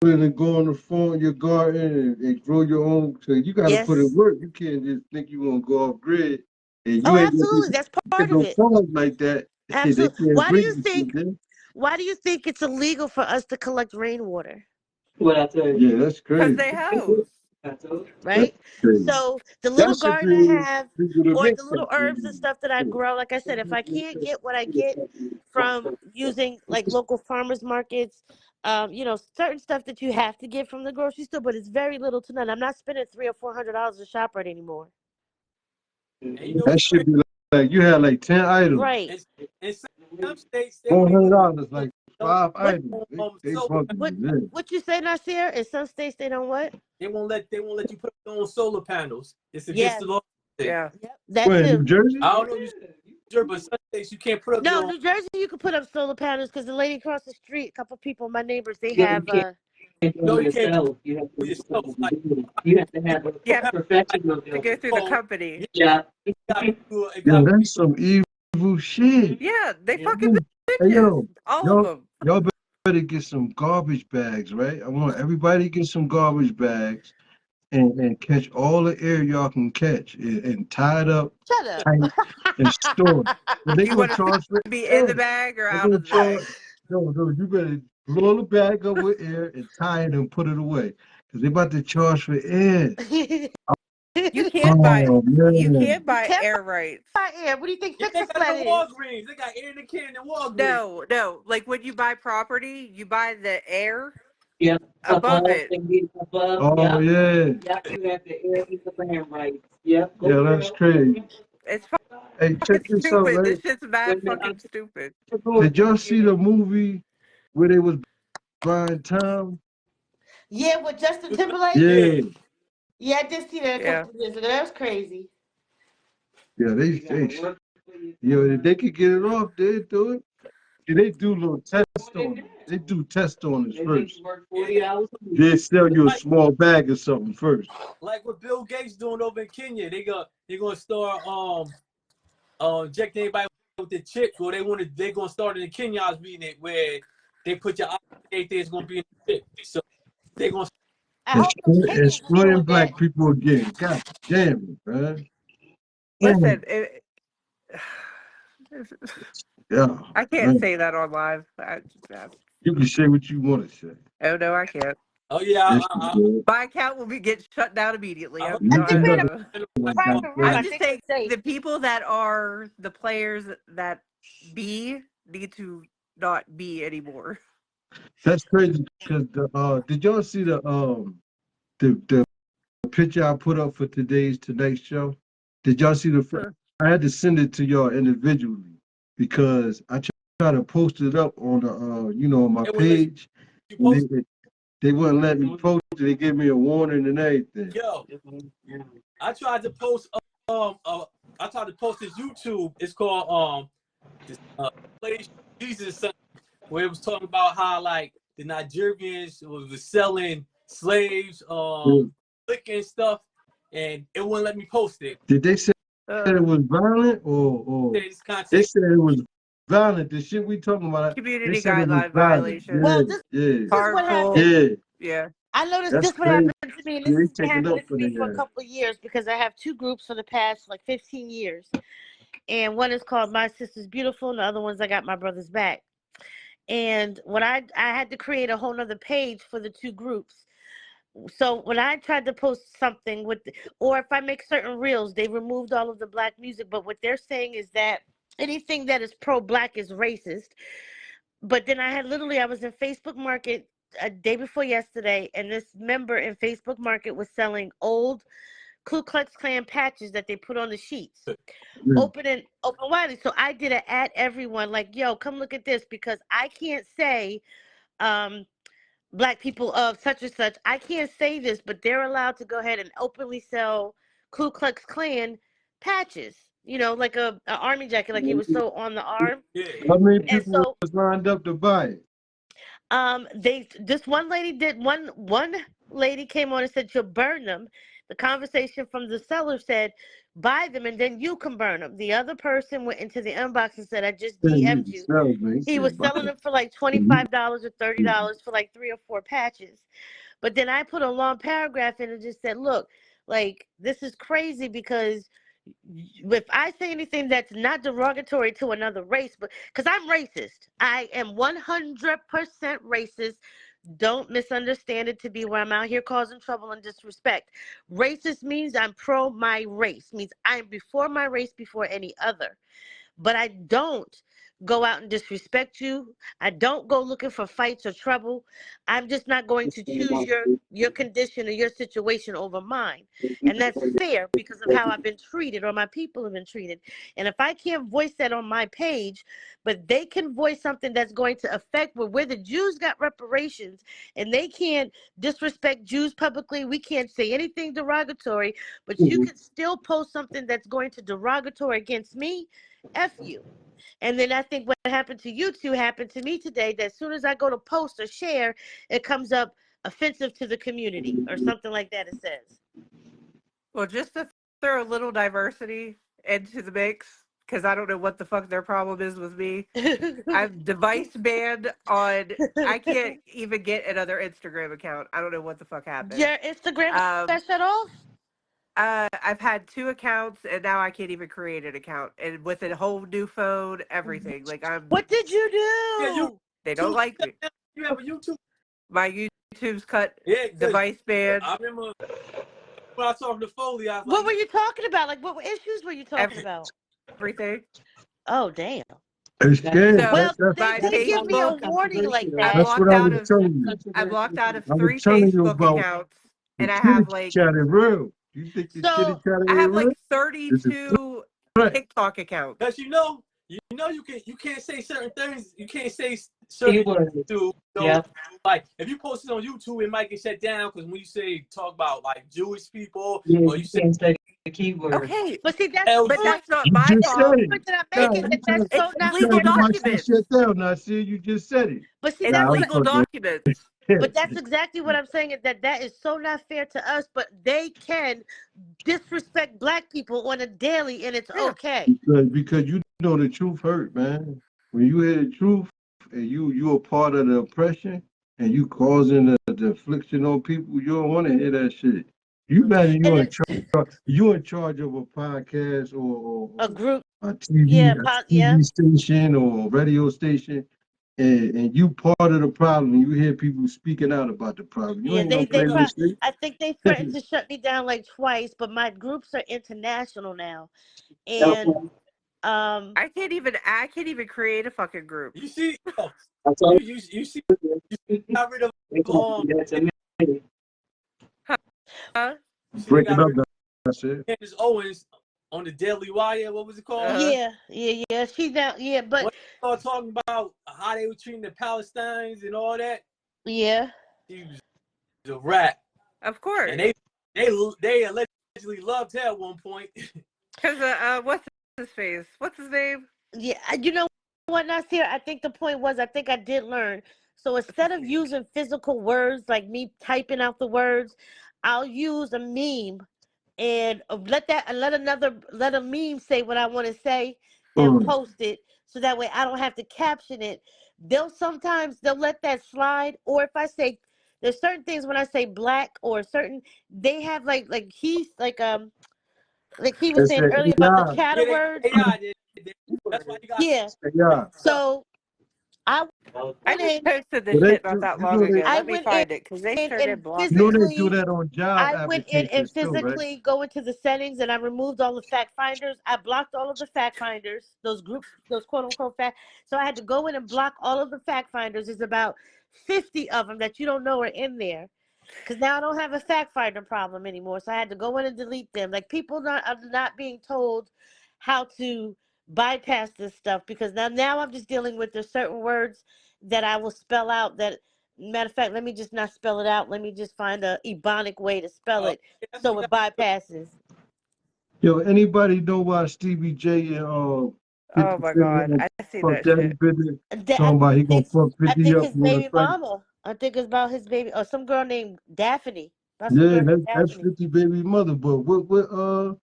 willing to go on the phone, your garden, and grow your own. So you got to put in Yes. work. You can't just think you gonna go off grid and Oh, you ain't gonna absolutely. That's get part of no it. funds like that. They Absolutely. can't bring you shit, man. Why do you think it's illegal for us to collect rainwater? What I tell you. Yeah, that's Because crazy. they hoes. I told That's Right? crazy. So the little That should garden I be have, people to or make the little that herbs and money. stuff that I grow, like I said, if I can't get what I get from using like local farmers markets, certain stuff that you have to get from the grocery store, but it's very little to none. I'm not spending $300 or $400 to shop right anymore. and you know That what's should crazy? be like you had like 10 items. Right. In some states, they Four won't even hundred dollars, let like don't 5 What items. They solar panels. what fucking with it. what you say, Nasir? In some states they don't what? They won't let you put up your own solar panels. It's against Yes. the law. Yeah. Yep. That Where in New too. Jersey? I don't know if you sure, but some states you can't put up No, your own. New Jersey you can put up solar panels because the lady across the street, a couple people, my neighbors, they Yeah, you have can't do No, it you can't do yourself. You have it to yourself. Like you have to you have don't a have like professional To do go it. through the phone. company. You Yeah. Yeah, gotta be that's some evil shit. Yeah, they Yeah. fucking Hey bitches. yo, All of y'all, them. y'all better get some garbage bags, right? I want everybody to get some garbage bags and catch all the air y'all can catch and tie it up shut up. tight and store it. But they You gonna want to charge for be in air. the bag or They're out gonna of the bag? charge. No, you better blow the bag up with air and tie it and put it away. Cause they about to charge for air. You can't buy Oh you man. can't buy Can't air rights. buy air. What do you think yeah, Fix they a got it Flat in is? Walgreens. They got air in the can in Walgreens. No. Like when you buy property, you buy the air Yeah. above it. And get above. Oh Yep. yeah. Yep. You have the air in the brand right. Yep. Go Yeah, that's girl. crazy. It's Hey, check fucking this out, stupid. right? This shit's mad Wait a minute. fucking stupid. Did y'all see the movie where they was buying time? Yeah, with Justin Timberlake. Yeah. Yeah, Yeah, I did see that a Yeah. couple of years ago. That was crazy. yeah. If they could get it off, they'd do it. And they do little tests on it. They do tests on it They make first. you work Yeah. 40 hours a week. They sell you a Like small bag or something first. like what Bill Gates doing over in Kenya. They're gonna start injecting everybody with the chips, or they're gonna start in the Kenyans being it where they put your everything is gonna be in the chip. So they're gonna I hope those Kenyans are Exploiting doing that. black people again. God damn it, man. Damn. Listen, Yeah, I can't man. say that on live. You can say what you want to say. Oh no, I can't. Oh yeah, That shit good. My account will get shut down immediately. I hope You I think can we know had a that. private room. I'm I just think we're saying safe. the people that are the players that be need to not be anymore. That's crazy because did y'all see the picture I put up for tonight's show? Did y'all see Huh. I had to send it to y'all individually because I tried to post it up on the on my it will let page, you and post. they wouldn't let me post it. They gave me a warning and everything. Yo, I tried to post I tried to post this YouTube. It's called this place Jesus something, where it was talking about how like the Nigerians was selling slaves, Yeah. liquor and stuff, and it wouldn't let me post it. Did they say Uh, it was violent or This they content. said it was violent? The shit we talking about, they community said it was guideline violent. violation. Well, Yeah, yeah, this is what Harmful. happened. yeah. Yeah. I noticed That's this would crazy. happen to me, and this They has been take it happening up to for me the for a couple of years because I have two groups for the past like 15 years. And one is called My Sister's Beautiful, and the other one's I Got My Brother's Back. And when I had to create a whole nother page for the two groups. So when I tried to post something or if I make certain reels, they removed all of the black music. But what they're saying is that anything that is pro-black is racist. But then I was in Facebook Market a day before yesterday, and this member in Facebook Market was selling old Ku Klux Klan patches that they put on the sheets, Yeah. open widely. So I did an at everyone like, yo, come look at this because I can't say um black people of such and such. I can't say this, but they're allowed to go ahead and openly sell Ku Klux Klan patches. You know, like a army jacket, like he was so on the arm. Yeah. How many And people so was lined up to buy it? this one lady did one lady came on and said she'll burn them. The conversation from the seller said buy them and then you can burn them. The other person went into the inbox and said I just Saying you DM'd can you. sell, man. He He was said buy selling it. them for like $25 or $30 for like 3 or 4 patches. But then I put a long paragraph in and just said, look, like this is crazy because if I say anything that's not derogatory to another race, but because I'm racist, I am 100% racist. Don't misunderstand it to be where I'm out here causing trouble and disrespect. Racist means I'm pro my race, means I'm before my race, before any other. But I don't go out and disrespect you. I don't go looking for fights or trouble. I'm just not going to choose your condition or your situation over mine. And that's fair because of how I've been treated or my people have been treated. And if I can't voice that on my page, but they can voice something that's going to affect where the Jews got reparations and they can't disrespect Jews publicly, we can't say anything derogatory, but you can still post something that's going to derogatory against me. F you. And then I think what happened to you two happened to me today. That as soon as I go to post or share, it comes up offensive to the community or something like that. It says. Well, just to throw a little diversity into the mix, because I don't know what the fuck their problem is with me. I'm device banned on. I can't even get another Instagram account. I don't know what the fuck happened. Your Instagram Um, got shut off? I've had 2 accounts and now I can't even create an account. And with a whole new phone, everything. Like What did you Yeah, you do? they don't like me. you have a YouTube. My YouTube's cut, Yeah, because device banned, I remember when I was talking to Foley, I was What like, were you talking about? Like what issues were you talking about? everything. Oh damn. It's scared. So Well, That's they my didn't give me a Facebook, warning like I'm that. that's what locked I out was of. telling you. I'm locked out of I was 3 telling you Facebook about accounts, the and I kitty have like chat is real. You think the kitty So chat I ain't have real? like It's a 32 threat. TikTok accounts. because you can't say certain things. You can't say certain things to Yeah. like if you post it on YouTube, it might get shut down because when you say talk about like Jewish people Yeah, or you you say can't say the keyword. Okay, but see that's the L, but point. that's not You my just That's said the fault. it. point that I'm No, making, It's that that's you so it's not tell legal fair me to my us. shit documents. shut down. Now, see, you just said it. But see, It's Nah, that's I'm what legal fucking. documents. but that's exactly what I'm saying is that is so not fair to us, but they can disrespect black people on a daily and it's Yeah. okay. Because you know the truth hurt, man. When you hear the truth and you a part of the oppression and you causing the affliction on people, you don't want to hear that shit. You imagine And it's you in charge of a podcast or a group, a yeah, TV yeah. station or a radio station, and you part of the problem, and you hear people speaking out about the problem, you Yeah, ain't gonna play no shit. I think they threatened to shut me down like twice, but my groups are international now, and um, I can't even create a fucking group. You see, oh, I told you see, you, got rid of they told me that's a man. Huh? you see they Break it got up, rid of that's it. Candace Owens on the Daily Wire. What was it called? Uh-huh. yeah, she's down. Yeah, When but they started talking about how they were treating the Palestinians and all that, yeah, she was a rat, Of course. and they allegedly loved her at one point. Because what's his face? What's his name? yeah. You know what, Nasir? I think the point was, I think I did learn. So instead of using physical words like me typing out the words, I'll use a meme and let a meme say what I want to say and Mm. post it so that way I don't have to caption it. They'll let that slide, or if I say there's certain things when I say black or certain they have like he was It's saying a earlier about the AI, chatter Yeah, words. that's why you got Yeah. stuff. So I I went just in posted but this they shit not do, that long ago. I Let me went in find it because they sure and did block it. they do physically that on job I went in and applications too, right? physically go into the settings and I removed all the fact finders. I blocked all of the fact finders, those quote unquote fact. So I had to go in and block all of the fact finders. There's about 50 of them that you don't know are in there. Because now I don't have a fact finder problem anymore. So I had to go in and delete them. Like people are not being told how to bypass this stuff because now I'm just dealing with there's certain words that I will spell out that matter of fact, let me just not spell it out. Let me just find a ebonic way to spell it That's what so you it got. bypasses. Yo, anybody know why Stevie J and Oh 50 my Cent god, and I see Puff that Daddy shit. business I talking about he gonna think fuck I 50 think up his on the baby fight? mama. I think it's about his baby or some girl named Daphne. About some Yeah, girl named that's Daphne. 50 baby mother, but what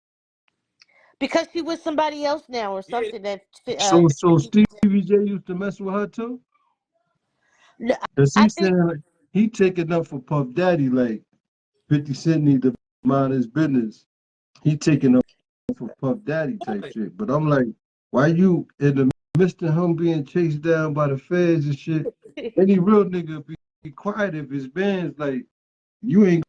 Because she was somebody else now or Yeah, something that so Stevie J used to mess with her too? No, Cause I he think saying like, he taking up for Puff Daddy like 50 Cent need to mind his business. He taking up for Puff Daddy type boy. shit. But I'm like, why you in the midst of him being chased down by the feds and shit? Any real nigga be quiet if his man's like, you ain't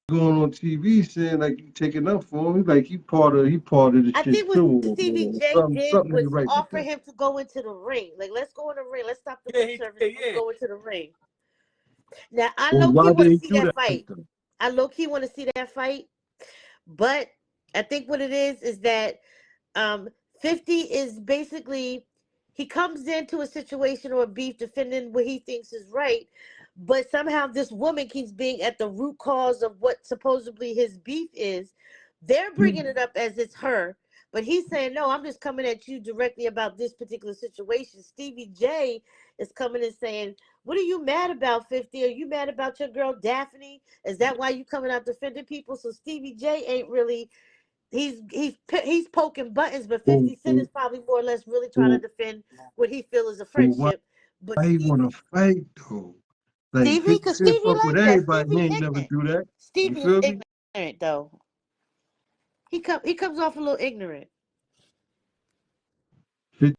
going on TV saying like you taking up for him. Like he part of the I shit think what too. Stevie Or J did something ain't was right with offer that. him to go into the ring. Like, let's go in the ring. Let's stop the Yeah, lip service. Let's yeah. go into the ring. Now, I Well, low key why want they to ain't see do that that fight. though? I low key want to see that fight. But I think what it is that um, 50 is basically he comes into a situation or a beef defending what he thinks is right, but somehow this woman keeps being at the root cause of what supposedly his beef is. They're bringing it up as it's her, but he's saying, no, I'm just coming at you directly about this particular situation. Stevie J is coming and saying, what are you mad about, 50? Are you mad about your girl Daphne? Is that why you coming out defending people? So Stevie J ain't really he's poking buttons, but Well, 50 Cent is probably more or less really trying to well, defend what he feels is a well, friendship. But why he wanna fight though? Like Stevie, 50 because Cent Stevie fuck with like that. everybody. He Stevie ain't never ignorant. do that. You Stevie is feel me? ignorant though. He comes off a little ignorant. 50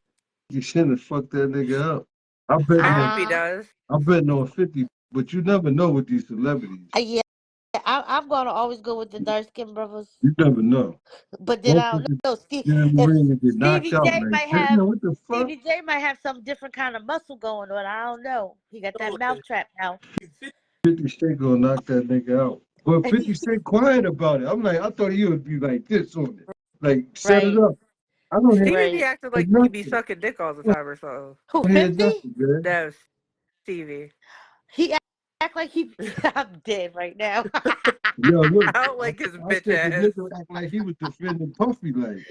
Cent have fucked that nigga up. I bet I no hope he Uh does. I bet no 50, but you never know with these celebrities. yeah. I'm gonna always go with the dark skinned brothers, You never know. but then I don't Motherfuckers know. Steve, get in the if ring and get knocked Stevie out. J Like, might damn, have what the fuck? Stevie J might have some different kind of muscle going on. I don't know. He got that No, mouth trap now. 50 Cent gonna knock that nigga out. But 50 Cent quiet about it. I'm like, I thought he would be like this on it. Like, set it Right, up. I don't hear Stevie be right. acting like he be nothing. sucking dick all the time or something. Who, I don't hear 50? nothing, man. No, Stevie. He act like he. I'm dead right now. Yo, look, I don't like his I bitch said the ass. nigga act like he was defending Puffy. I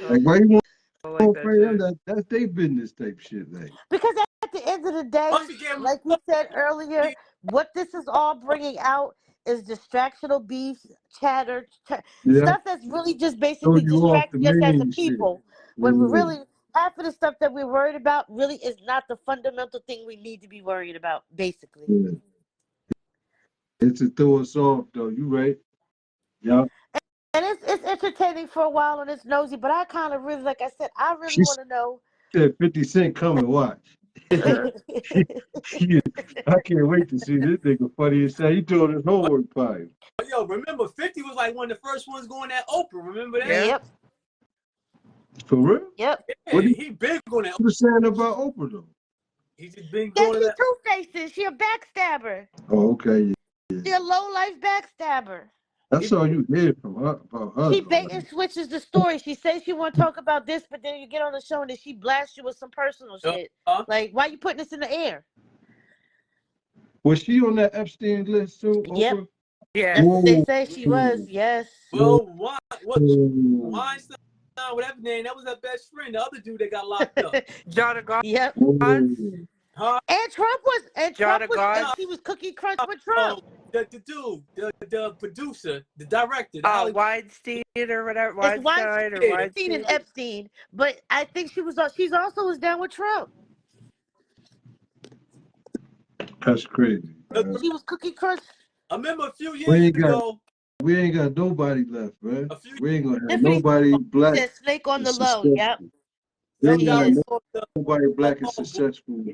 Like why you don't like want to that pray him? shit. That's their business type shit. Like, Because at the end of the day, Puffy gave him like we said earlier, what this is all bringing out is distractional beef, yeah, stuff that's really just throw basically you off the distracting us as a main shit. people. When we Yeah, really half of the stuff that we're worried about really is not the fundamental thing we need to be worried about, basically. yeah. It's to throw us off though. You right? Yeah. And it's entertaining for a while and it's nosy, but I kind of really, like I said, I really She want to know. said 50 Cent come and watch. I can't wait to see this nigga funny as hell. He doing his homework probably. Yo, remember 50 was like one of the first ones going at Oprah. Remember that? Yeah. Yep. For real? Yep. Yeah, What he big on that. you saying about Oprah though? He just been Yeah, going to she that. two-faces. She a backstabber. Oh, okay. She a low-life backstabber. That's all you hear from her about her. She though, bait like. and switches the story. She says she want to talk about this, but then you get on the show and then she blasts you with some personal shit. Like, why you putting this in the air? Was she on that Epstein list too, Yep. Oprah? Yeah. That's what they say she was. Yes. Well, Weinstein, whatever name, that was her best friend. The other dude that got locked up. John of God. Yep. Huh? And Trump was. And John Trump of was. God. And she was cookie crunch with Trump. The dude, the producer, the director. Oh, Weinstein or whatever. It's Weinstein or Weinstein Weinstein. and Epstein, but I think she's also was down with Trump. That's crazy. She was cookie crunch. I remember a few years ago. We ain't got nobody left, man. We ain't gonna have Tiffany nobody black. said Snake on the low. successful. Yep. We ain't She gonna is. have nobody black and successful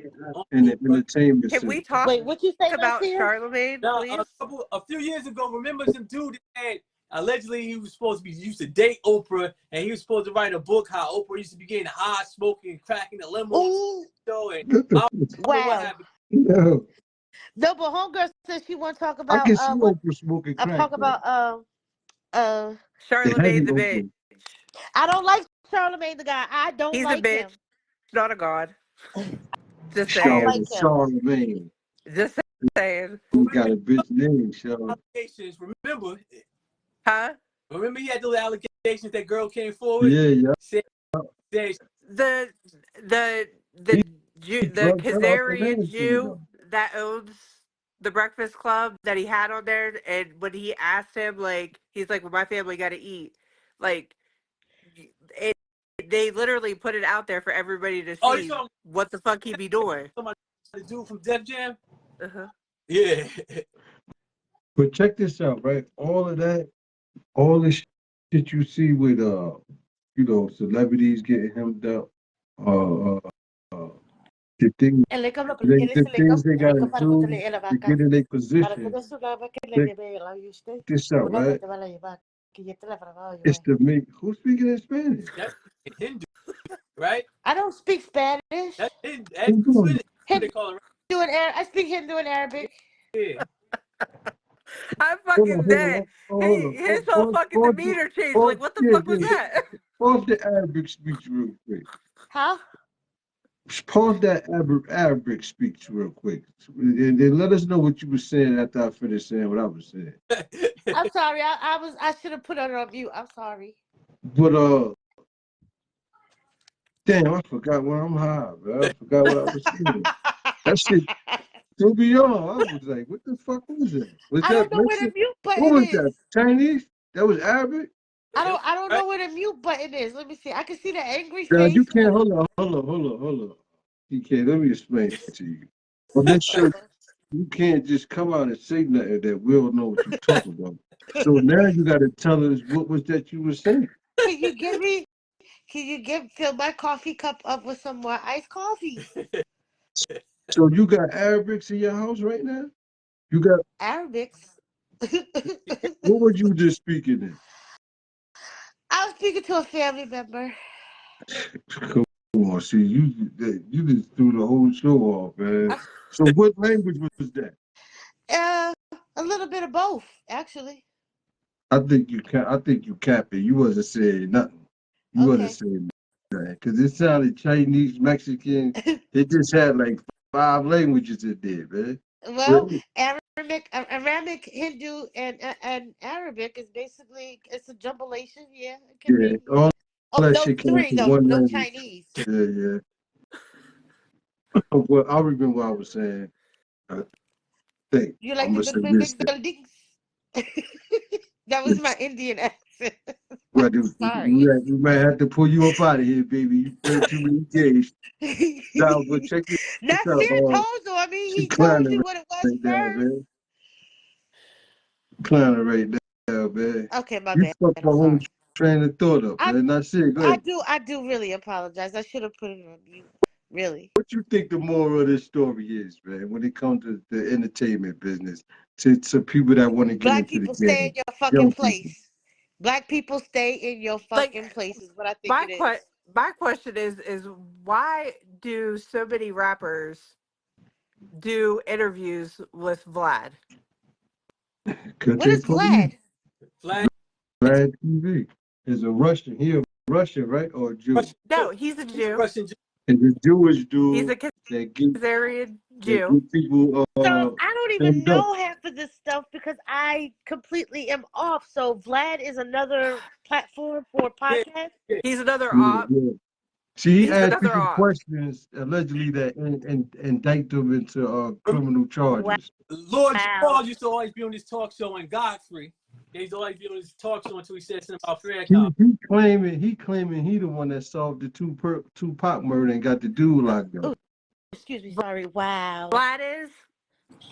in the entertainment Can we center. talk Wait, what you say about Garcia? Charlemagne, Now, please? a few years ago, remember some dude that had, allegedly he was supposed to be used to date Oprah, and he was supposed to write a book how Oprah used to be getting high, smoking, and cracking the limo. And I don't know what happened. No, No, but homegirl says she want to talk I about can see Oprah smoking crack. talk about Charlemagne the Oprah. bitch. I don't like Charlemagne the guy. I don't He's like a bitch, him. not a god. Just I don't saying. like him. Charlemagne. Just saying. He got a bitch name, Charlemagne. Allegations, remember? Huh? Remember he had those allegations that girl came forward? Yeah. Said The drugged her out the Khazarian name Jew though. that owns the Breakfast Club that he had on there, and when he asked him, like, he's like, "Well, my family got to eat." Like, they literally put it out there for everybody to see what the fuck he be doing. Somebody, the dude from Def Jam? Uh-huh. Yeah. But check this out, right? All of that, all this shit you see with celebrities getting hemmed up, the things they gotta do to get in their position. Check this out, right? It's the me who's speaking in Spanish. That's Hindu, right? I don't speak Spanish. That's Hindu. They call it. I speak Hindu and Arabic. Yeah. I'm fucking dead. His whole fucking demeanor changed. Like, what the fuck was that? Pause the Arabic speech real quick. Huh? Pause that Arabic speech real quick. And then let us know what you were saying after I finished saying what I was saying. I'm sorry. I should have put it on mute. I'm sorry. But damn, I forgot where I'm high, bro. I forgot what I was saying. That shit threw me on. I was like, what the fuck was that? I don't know where the mute button what was is. that? Chinese? That was Arabic? I don't know where the mute button is. Let me see. I can see the angry Now, face. you can't hold on. You can't. Let me explain it to you. On this show, you can't just come out and say nothing that we don't know what you're talking about. So now you got to tell us what was that you were saying. Can you fill my coffee cup up with some more iced coffee? So you got Arabics in your house right now? You got Arabics. what were you just speaking in? I was speaking to a family member. Come on, see you just threw the whole show off, man. So what language was that? A little bit of both, actually. I think you capped it. You wasn't saying nothing. You wasn't saying nothing because it sounded Chinese, Mexican. It just had like 5 languages in there, man. Well, Aramaic, Hindu, and Arabic is basically it's a jumblation. Yeah, it can be. All that those shit came 3 from though. one No language. Chinese. Yeah. Well, I remember what I was saying. I think You like I'm the gonna say this. buildings? That was my Indian accent. Well, Sorry. we might have to pull you up out of here, baby. You played too many games. Now, but check this Not out. Sears Hozo. I mean, he told you what it was right now, first. man. Clowning right now, man. Okay, my You bad. fucked my whole train of thought up, man. Not shit. Go ahead. I do really apologize. I should have put it on mute. Really. What you think the moral of this story is, man, when it comes to the entertainment business, to people that want to get Black into the people stay in game, your fucking young people? place. Black people stay in your fucking Like place is what I think it is. my question is why do so many rappers do interviews with Vlad? Because What they is police. Vlad? Vlad Vlad TV is a Russian. He a Russian, right? Or a Jew? Russian No, Jew. he's a He's a Jew. Russian Jew. Is a Jewish He's dude a that get Khazarian that Jew. get people So I don't even pinned up. know half of this stuff because I completely am off. So Vlad is another platform for Yeah, podcasts. yeah. He's another Yeah, op. yeah. See, he He's asked another people op. questions allegedly that indict them into criminal charges. Lord Wow. Jamal used to always be on this talk show, and Godfrey. He used to always be on this talk show until he said something about fair He cop. claiming he the one that solved the Tupac murder and got the dude locked up. Oh, excuse me. Sorry. Wow. Vlad is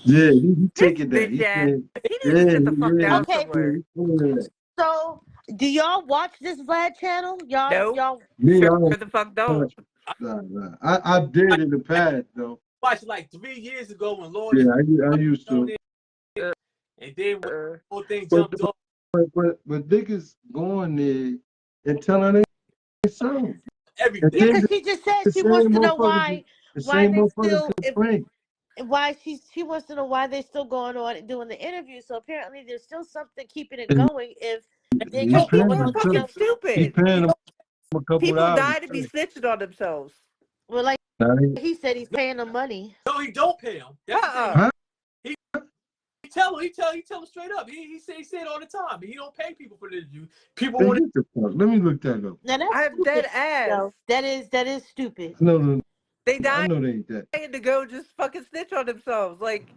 Yeah, he this taking that. bitch He ass. saying, He yeah, needs to sit the fuck yeah, down Okay. somewhere. he claiming that. So do y'all watch this Vlad channel? Nope. Y'all. Me, I Sure don't the fuck don't. watch. Nah. I did in the past though. Watched it like 3 years ago when Lord Yeah, is I used on to. it, Uh, and then when the uh, whole thing But jumped off. but niggas going there and telling they so. And Everything. Yeah, then because she just said the she wants same to know motherfuckers, the why same they motherfuckers still if complain. why she wants to know why they're still going on and doing the interview. So apparently there's still something keeping it And going if they're he Cause just paying people going are on them the fucking too. show. He stupid. paying You them know, a couple People dollars die to be too. snitching on themselves. Well, like Now they, he said, he's paying them money. no, he don't pay him. That's the thing. Uh-uh. huh? He tell him straight up. He say it all the time. He don't pay people for the interview. People Man, want get the fuck. Let me look that up. Now that's I'm dead stupid. ass. Though that is stupid. No, They I dying know they ain't that. to go just fucking snitch on themselves. Like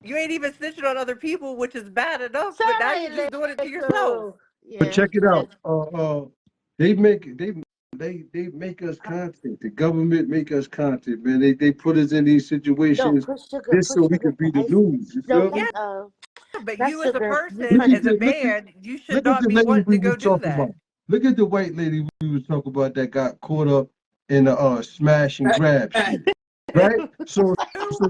you ain't even snitching on other people, which is bad enough, but now you're just doing it to yourself. But Yeah. check it out. They make us content. The government make us content, man. They put us in these No, situations just put so we sugar could be to the ice. news. You No, feel me? Yeah, but that's you as a sugar. person, Look at as a the man, you should look at not the be lady wanting we to go was do talking that. about. Look at the white lady we was talking about that got caught up in the smash and grab to. shit. Right? So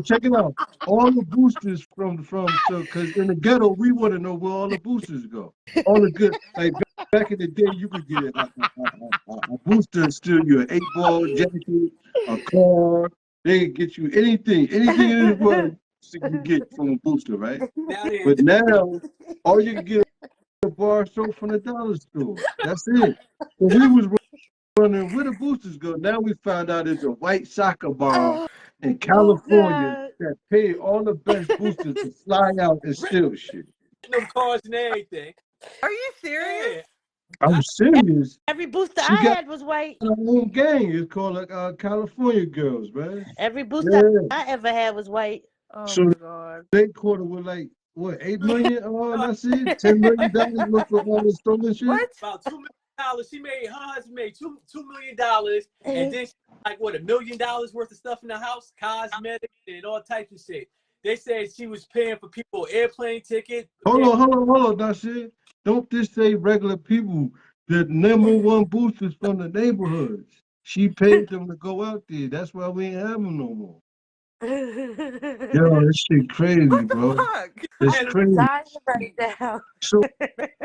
check it out. All the boosters from so because in the ghetto we want to know where all the boosters go. All the good like back in the day you could get a booster and steal you an 8-ball jacket, a car. They could get you anything in this world you get from a booster, right? Now they But now all you can get a bar soap from the dollar store. That's it. So we was wondering where the boosters go. Now we found out it's a white soccer bar Oh, in oh California God. that paid all the best boosters to fly out and steal shit. them cars and everything. Are you serious? Yeah. I'm I, serious. Every booster She I got had was white. her own gang. It's called like California Girls, man. Every booster Yeah. I ever had was white. Oh So my god. they caught her with like what 8 million? That's it. $10 million worth of all the stolen shit. What? about $2 million. She made her husband made $2 million, and then she like what $1 million worth of stuff in the house, cosmetics and all types of shit. They said she was paying for people airplane ticket. Hold on, that's it. Don't just say regular people. The number one boosters from the neighborhoods. She paid them to go out there. That's why we ain't have them no more. Yo, this shit crazy, What the bro. fuck? It's And crazy. Dying right now. So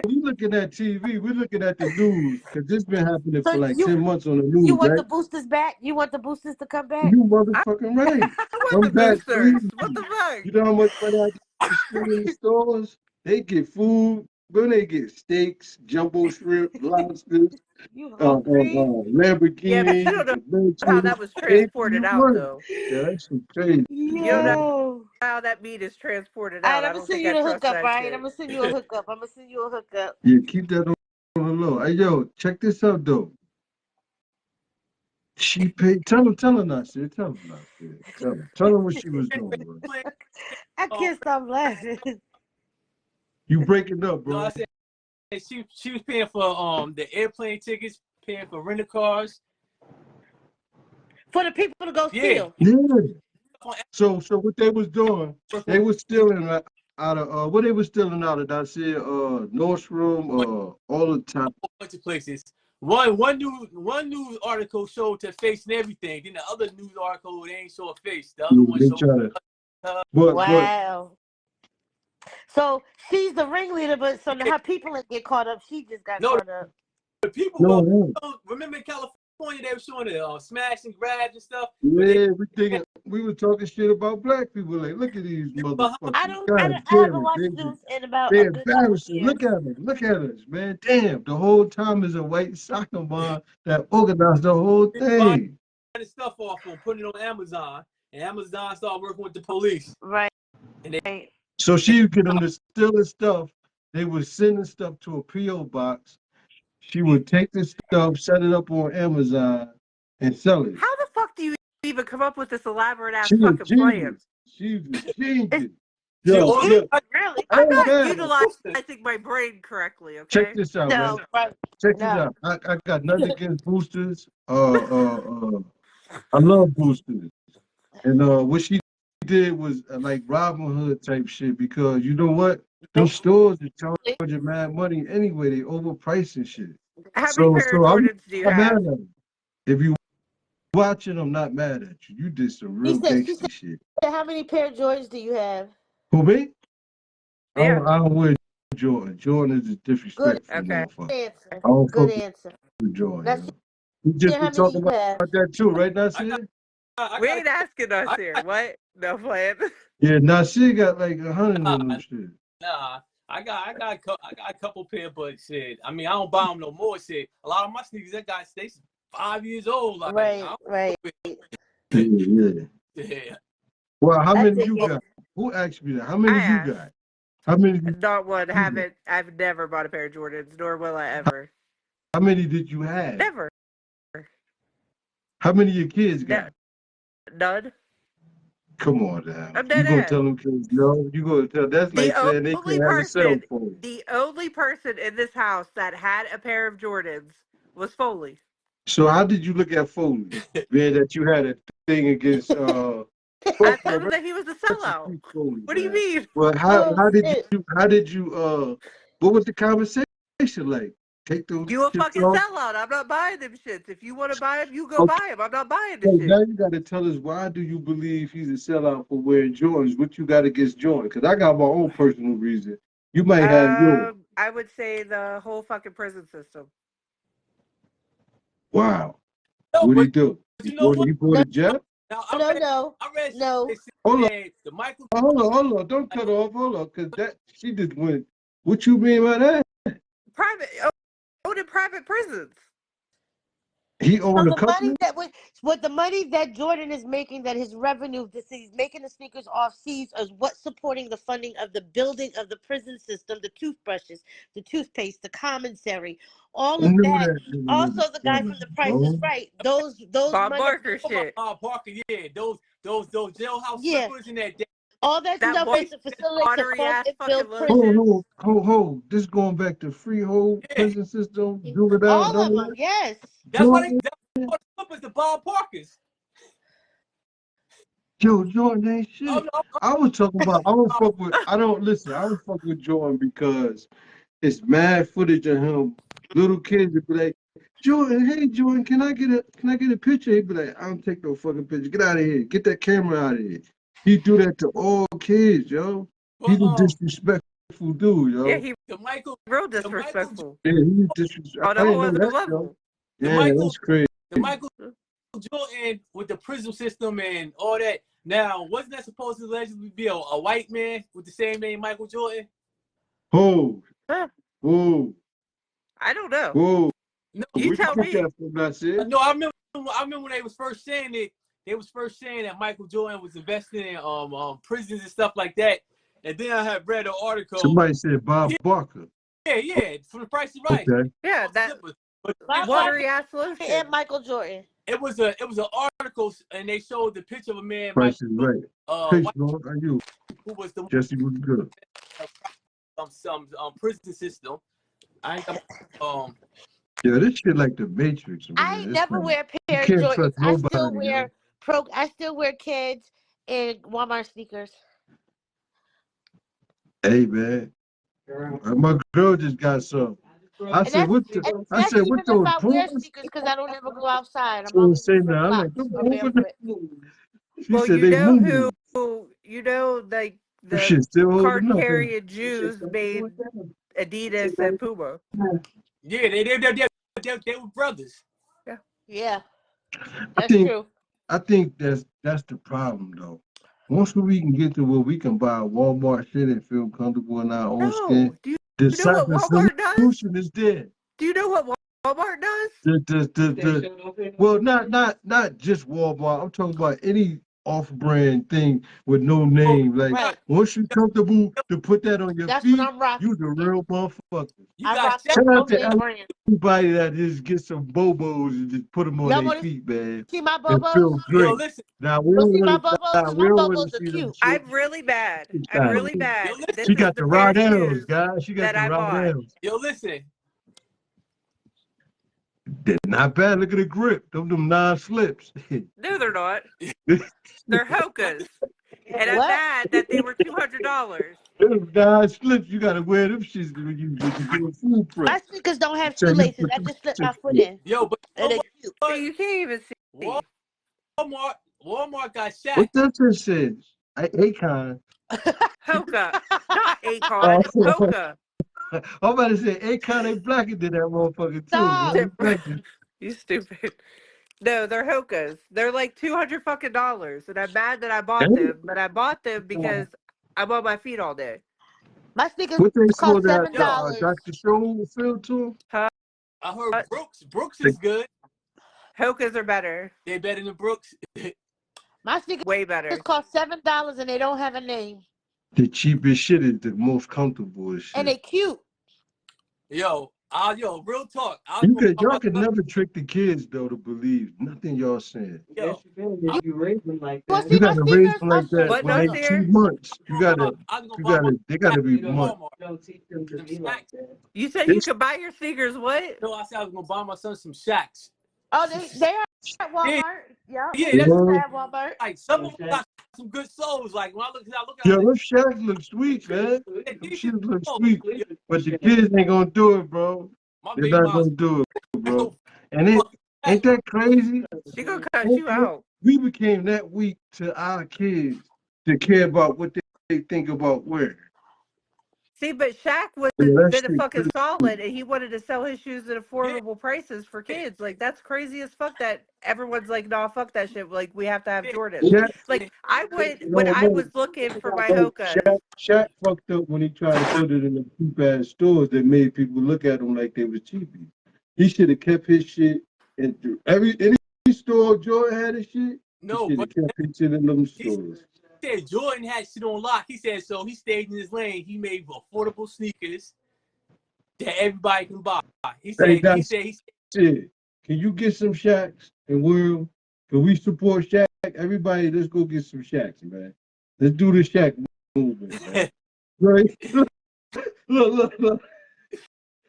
we looking at TV, we looking at the news, because this been happening So for like 10 months on the you news, want right? the boosters back? You want the boosters to come back? You I, motherfucking right. I want Come the back, boosters. please. What the fuck? You know how much money I get spend in the stores? They get food, then they get steaks, jumbo shrimp, lobsters, You hungry? Yeah, but you Lamborghinis, don't know how Mercedes. that was They do transported out work. though. Yeah, that shit crazy, You don't know man. Yo. how that meat is transported All right, out. I'm I gonna don't send think you I the trust hookup, that right? I'm shit. gonna send you a hookup. I'm gonna send you a hookup. Yeah, keep that on the low. Hey, yo, check this out, though. She paid. Tell her not shit. Tell her not shit. Tell her what she was doing, bro. I can't stop laughing. You breaking up, no, I bro. said she was paying for the airplane tickets, paying for rental cars. For the people to go Yeah. steal. Yeah. So what they was doing, they was stealing out of what they was stealing out of. I said Nordstrom, all the time. A bunch of places. One news article showed her face and everything. Then the other news article they ain't show her face. The other one They showed try to, her. but Wow. So she's the ringleader, but so her people didn't get caught up. She just got No, caught up. the people no, remember in California they were showing the smash and grabs and stuff. yeah, we were talking shit about black people. Like, look at these motherfuckers. I God haven't damn watched it, news in about they a good couple of embarrassing. years. Look at us, man. Damn, the whole time is a white soccer mom that organized the whole thing. The stuff off and putting it on Amazon, and Amazon started working with the police. Right. And they, So she would get them to steal the stuff. They would send the stuff to a P.O. box. She would take the stuff, set it up on Amazon, and sell it. How the fuck do you even come up with this elaborate ass She a fucking plan? genius. She's a genius. she Yo, always look, Really? I I'm ain't not mad. utilizing my brain correctly, Check okay? this out, No, man. right. Check this No. out. I got nothing against boosters. I love boosters. And what she did was like Robin Hood type shit because you know what? Them stores are charging mad money anyway. They overpricing shit. How many So pair of I'm Jordans do you not mad have? at them. If you watching, I'm not mad at you. You did some real She gangster said, shit. how many pair of Jordans do you have? Who me? Yeah. I don't wear Jordan. Jordan is a Good disrespectful Okay. motherfucker. answer. I don't fuck Good answer. with Jordan, Now, yo. You just how been many talking you have? about that too, right, I Nasir? got, We ain't asking us I here. What? No plan. Yeah, Nasir got like 100 of them shit. nah. I got a couple pair, but shit. I mean, I don't buy them no more. Shit, a lot of my sneakers that got they 5 years old. Like, Right. Yeah. yeah. Well, how I many think you it. got? Who asked me that? How I many you asked. got? How many you Not one. got? I've never bought a pair of Jordans, nor will I ever. How many did you have? Never. How many of your kids Ne- got? None. Come on now. I'm You dead gonna ass. tell them kids no? You gonna tell that's like saying they can't have a cell phone. The only person in this house that had a pair of Jordans was Foley. So how did you look at Foley? Being that you had a thing against I first of told all, him that he was a rest in sellout. peace, Foley, What do you man. mean? Well, Oh, shit. how did you what was the conversation like? Take those You a shits fucking off? sellout. I'm not buying them shits. If you want to buy them, you go Okay, buy them. I'm not buying the so shit. now you gotta tell us why do you believe he's a sellout for wearing Jordans? What you got against Jordan? Because I got my own personal reason. You might have yours. I would say the whole fucking prison system. Wow. No, What'd he but do? you know what? He go to jail? Now No. I read No. Hold on, that the Michael hold on. Don't cut off. Hold on, because that she just went. What you mean by that? Private, owned in private prisons. He So owned a the money company? that with the money that Jordan is making, that his revenue, this he's making the sneakers off seas, is what's supporting the funding of the building of the prison system, the toothbrushes, the toothpaste, the commissary, all I of knew that. that nigga was Also, the a guy sellout, from The Price is bro. Right. Those Bob money, Barker shit. Parker, yeah, those jailhouse yeah, slippers and that. all that That stuff white is a facility to watery fund ass and fucking build lotion. prisons. This going back to Freehold Yeah, prison system, juvenile, All none of of them, that. yes. Jordan, that's what the slippers, the Bob Parkers. yo, Jordan ain't Oh shit. no, I was talking about. I don't listen. I don't fuck with Jordan because it's mad footage of him. Little kids would be like, Jordan, hey Jordan, can I get a picture? He'd be like, I don't take no fucking picture. Get out of here. Get that camera out of here. He do that to all kids, yo. but He's a disrespectful dude, Yeah, yo. he the Michael, real the Michael, disrespectful Yeah, he's disrespectful. on I a didn't whole know other that, yo. level. the Yeah, Michael, that's crazy. the Michael Jordan with the prison system and all that. Now, wasn't that supposed to allegedly be a white man with the same name, Michael Jordan? Whoa, Huh, whoa, I don't know. whoa. No, You Where you tell get me. that from, Nasir? no. I remember when they was first saying it. They was first saying that Michael Jordan was investing in prisons and stuff like that. And then I had read an article. Somebody said Bob Barker. Yeah, from The Price is Right. Okay. Yeah, that Slippers. But Bob watery Barker ass and lotion. Michael Jordan. it was an article, and they showed the picture of a man, Michael Price is right. White, Pittsburgh, are you? who was the Jesse was good. some prison system. I ain't got Yeah, this shit like the Matrix, I man. It's never like wear a you pair of can't Jordans. trust nobody, yo. I still wear kids and Walmart sneakers. Hey, man, my girl just got some. I And said, that's what and the, I that's said, what even if those I wear drawers? sneakers because I don't ever go outside. I'm She didn't always say in flip that. I'm like, flops them or moving. barefoot. She Well, said they moving. like Them the shit still card holding up. carrying Jews made Adidas and Puma. Yeah, they were brothers. Yeah. Yeah, I that's think true. I think that's the problem though. Once we can get to where we can buy Walmart shit and feel comfortable in our own skin, No. Do you the know what Walmart does? solution is there. Do you know what Walmart does? Well, not just Walmart. I'm talking about any off-brand thing with no Oh, name. Like Right. once you're comfortable to put that on your That's what feet, I'm rocking. you the real motherfucker. you I got rock Shaq. the Shout no out to name brand. everybody that just get some bobos and just put them on Y'all their want to feet, man, see my and bobos? feel Yo, great. listen. Now we Go don't see my want bobos to. because We my don't want bobos to are see them cute. shit. I'm really bad. I'm Nah. really Yo, bad. listen. This She is got the the pair rod of L's, shoes guys. She got that the I rod bought. L's. Yo, listen. They're not bad. Look at the grip. Them non-slips. No, they're not. They're Hokas. And I'm What? mad that they were $200. Them non-slips. You gotta wear them shits when you do a food My prep. sneakers don't have So you shoelaces. put I them just slip my shits foot in. in. Yo, but you And know they what? cute. So you can't even see. Walmart got Shaq. What that just says? Akon. Hoka. Not Oh, Akon. Hoka. I'm about to say Akon ain't blacker than that motherfucker too, Stop. man. Thank you. You stupid. No, they're Hokas. They're like $200 fucking dollars. And I'm mad that I bought them. But I bought them because I'm on my feet all day. My sneakers What they saw cost that $7. Yo, Dr. Show film to? Huh? I heard Brooks is good. Hokas are better. They better than Brooks. My sneakers Way better. cost $7 and they don't have a name. The cheapest shit is the most comfortable And shit. they cute. Yo, real talk. Y'all could never trick the kids though to believe nothing y'all saying. Yo, If you raise them like You want that, to You see my gotta raise sneakers? them I'll like show that you. What, when they Hold on. 2 Nasir? months. I was gonna buy my They gotta be you months. don't teach them to some be like Shaqs. that. You said you This could buy your sneakers what? No, I said I was gonna buy my son some Shaqs. Oh, they are at Yeah, Walmart. Yeah, yeah, they that's used to Word. have Walmart. like some of them Okay. got some good souls. Like when I look at Yeah, them, them shacks look sweet, man. like Them decent shits look souls. sweet. Yo, But the kids ain't gonna do it, bro. my They're baby not mom's gonna do it, bro. so And fucking ain't that crazy? She gonna cut you out. We became that weak to our kids to care about what they think about wearing. See, but Shaq was Yeah, that been a shit fucking crazy. solid, and he wanted to sell his shoes at yeah. affordable prices for kids. Like that's crazy as fuck. That everyone's like, "Nah, fuck that shit." Like we have to have Yeah, Jordans. Shaq, yeah. Like I went when no, I no, was looking for my no. Hokas. Shaq fucked up when he tried to put it in the cheap ass stores that made people look at him like they was cheapy. He should have kept his shit in any store Jordan had his shit. He No, should but have kept his shit in them he stores. said Jordan had shit on lock. He said so. He stayed in his lane. He made affordable sneakers that everybody can buy. He Hey, said that's shit. Can you get some Shaqs and wear them? Can we support Shaq? Everybody, let's go get some Shaqs, man. Let's do the Shaq movement, man. Right? Look.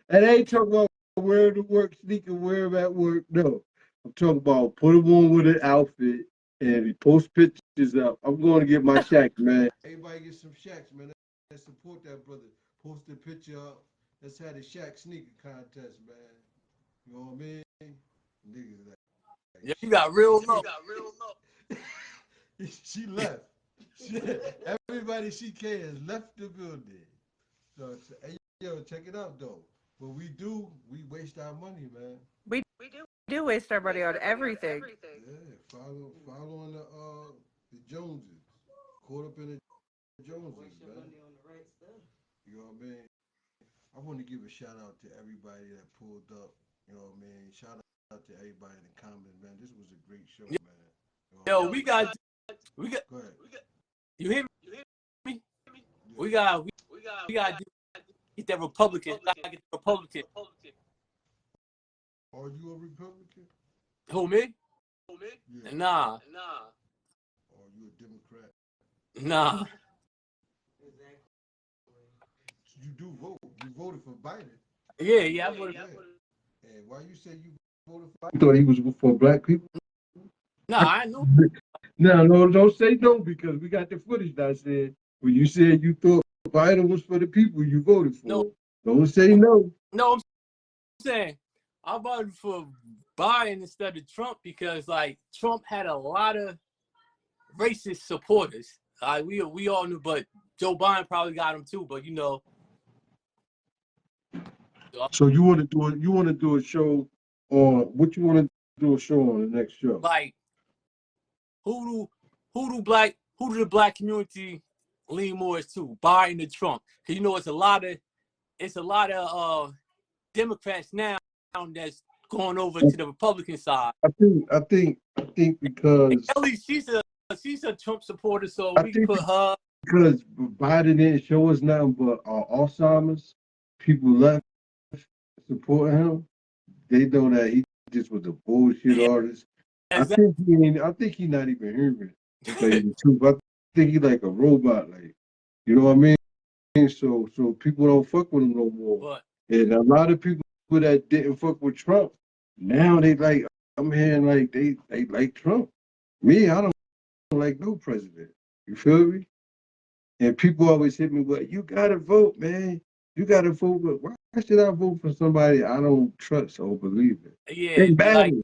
And I ain't talking about wearing the work sneaker, wear them at work. No. I'm talking about put them on with an outfit and he post pictures up. I'm going to get my Shaq, man. Everybody get some Shaqs, man. Let's support that brother. Post a picture up. Let's have the Shaq sneaker contest, man. You know what I mean? Niggas like yeah, you got real low. she left. Everybody she cares left the building. So, hey, yo, check it out though. What we do, we waste our money, man. We do waste our money on everything. Yeah, following the Joneses, caught up in the Joneses, man. You know what I mean? I want to give a shout out to everybody that pulled up. You know what I mean? Shout out to everybody in the comments, man. This was a great show, man. You know Yo, what I we mean? got. Go ahead. You hear me? Yeah. We got get that Republican. Get the Republican. Are you a Republican? Who me? Yeah. Nah. Are you a Democrat? Nah. You do vote. You voted for Biden. Yeah. I voted. And why you say you voted for Biden? I thought he was for black people. Nah, I know. No, don't say no because we got the footage that said when you said you thought Biden was for the people you voted for. No. Don't say no. No, I'm saying I voted for Biden instead of Trump because like Trump had a lot of racist supporters. We all knew, but Joe Biden probably got them too. But you know, So you want to do it? You want to do a show on what you want to do a show on the next show? like who do the black community lean more to, Biden or Trump? Because you know it's a lot of Democrats now that's going over to the Republican side. I think because Kelly, she's a Trump supporter, so I we can think put her. because Biden didn't show us nothing but Alzheimer's, people left supporting him. They know that he just was a bullshit Yeah, artist. exactly. I think he's not even human. To tell you the truth, I think he's like a robot. Like, you know what I mean? So people don't fuck with him no more. But And a lot of people that didn't fuck with Trump, now they like. I'm hearing like they like Trump. Me, I don't like no president. You feel me? And people always hit me with, "You gotta vote, man. You gotta vote." But why should I vote for somebody I don't trust or believe in? yeah, It like matters.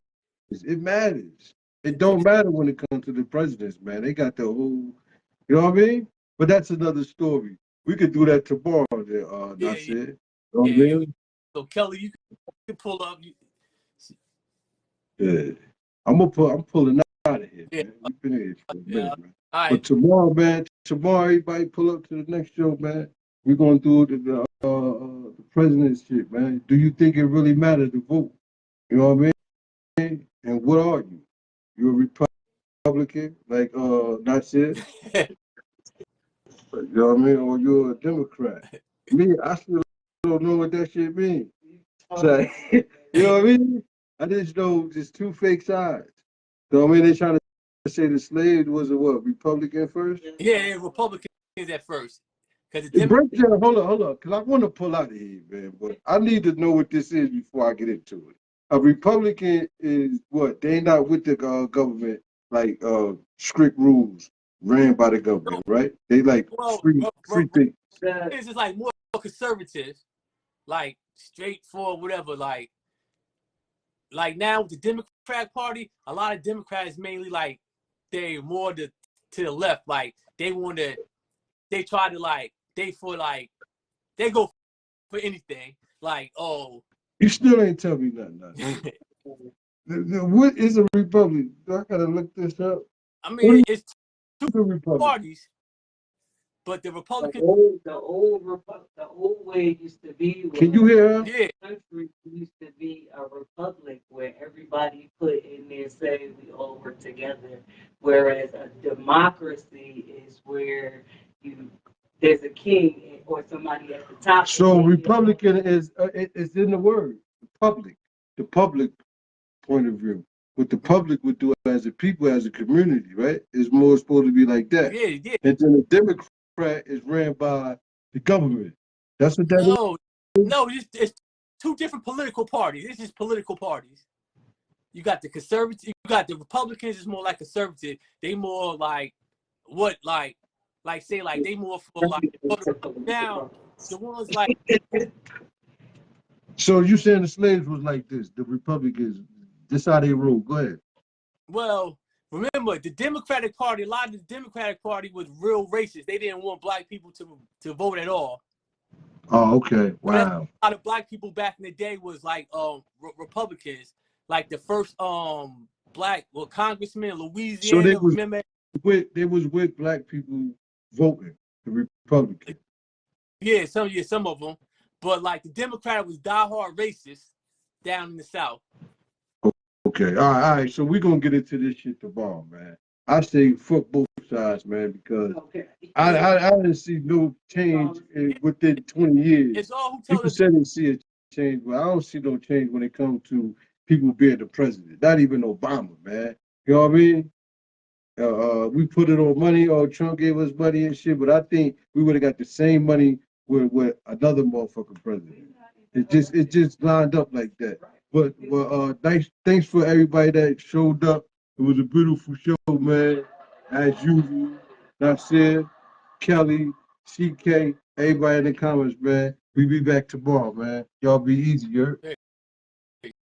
It matters. It don't matter when it comes to the presidents, man. They got the whole, you know what I mean? But that's another story. We could do that tomorrow. There, yeah, Nasir. yeah, You know what I yeah. mean? So Kelly, you can pull up. Yeah. I'm pulling out of here, Yeah, man. We've been here for a yeah. minute, man. All But right. tomorrow, man, everybody pull up to the next show, man. We're gonna do the president's shit, man. Do you think it really matters to vote? You know what I mean? And what are you? You're a Republican, like Nasir? You know what I mean? Or you're a Democrat. Me, I still don't know what that shit means. So, you know what I mean? I just know there's two fake sides. So I mean, they trying to say the slave was a what, Republican first? Yeah, Republicans at first, because the It breaks down. Hold on, because I want to pull out of here, man. But I need to know what this is before I get into it. A Republican is what? They not with the government, like strict rules ran by the government, right? They like well, free things. it's just like more conservative, like straightforward, whatever. Like now with the Democrat Party, a lot of Democrats mainly like they more to the left. Like they try to they go for anything. Like, oh, You still ain't tell me nothing. What is a republic? I gotta look this up. I What mean, is it's two a republic? parties, but the The Republicans, the old way used to be Can you hear her? yeah, country used to be a republic where everybody put in there saying we all work together. Whereas a democracy is where there's a king or somebody at the top. So Republican is it's in the word the public point of view. What the public would do as a people, as a community, right? Is more supposed to be like that. yeah. And then the Democrat is ran by the government. That's what that is. No, it's two different political parties. It's just political parties. You got the conservative, you got the Republicans. Is more like conservative. They more like what say like they more for like now the ones like So you saying the slaves was like this? The Republicans, this how they rule. Go ahead. well. Remember, the Democratic Party. A lot of the Democratic Party was real racist. They didn't want black people to vote at all. Oh, okay. So that's Wow. a lot of black people back in the day was like Republicans. Like the first black congressman in So Louisiana. Remember? they was with black people voting the Republican. Yeah, some of them. But like the Democrat was diehard racist down in the South. Okay. All right. So we're gonna get into this shit tomorrow, man. I say fuck both sides, man, because I didn't see no change within 20 years. It's all who People tell us. said they see a change, but I don't see no change when it comes to people being the president. Not even Obama, man. You know what I mean? We put it on money, or Trump gave us money and shit, but I think we would have got the same money with another motherfucking president. It just lined up like that. But thanks for everybody that showed up. It was a beautiful show, man. As usual. Nasir, Kelly, CK, everybody in the comments, man. We be back tomorrow, man. Y'all be easier.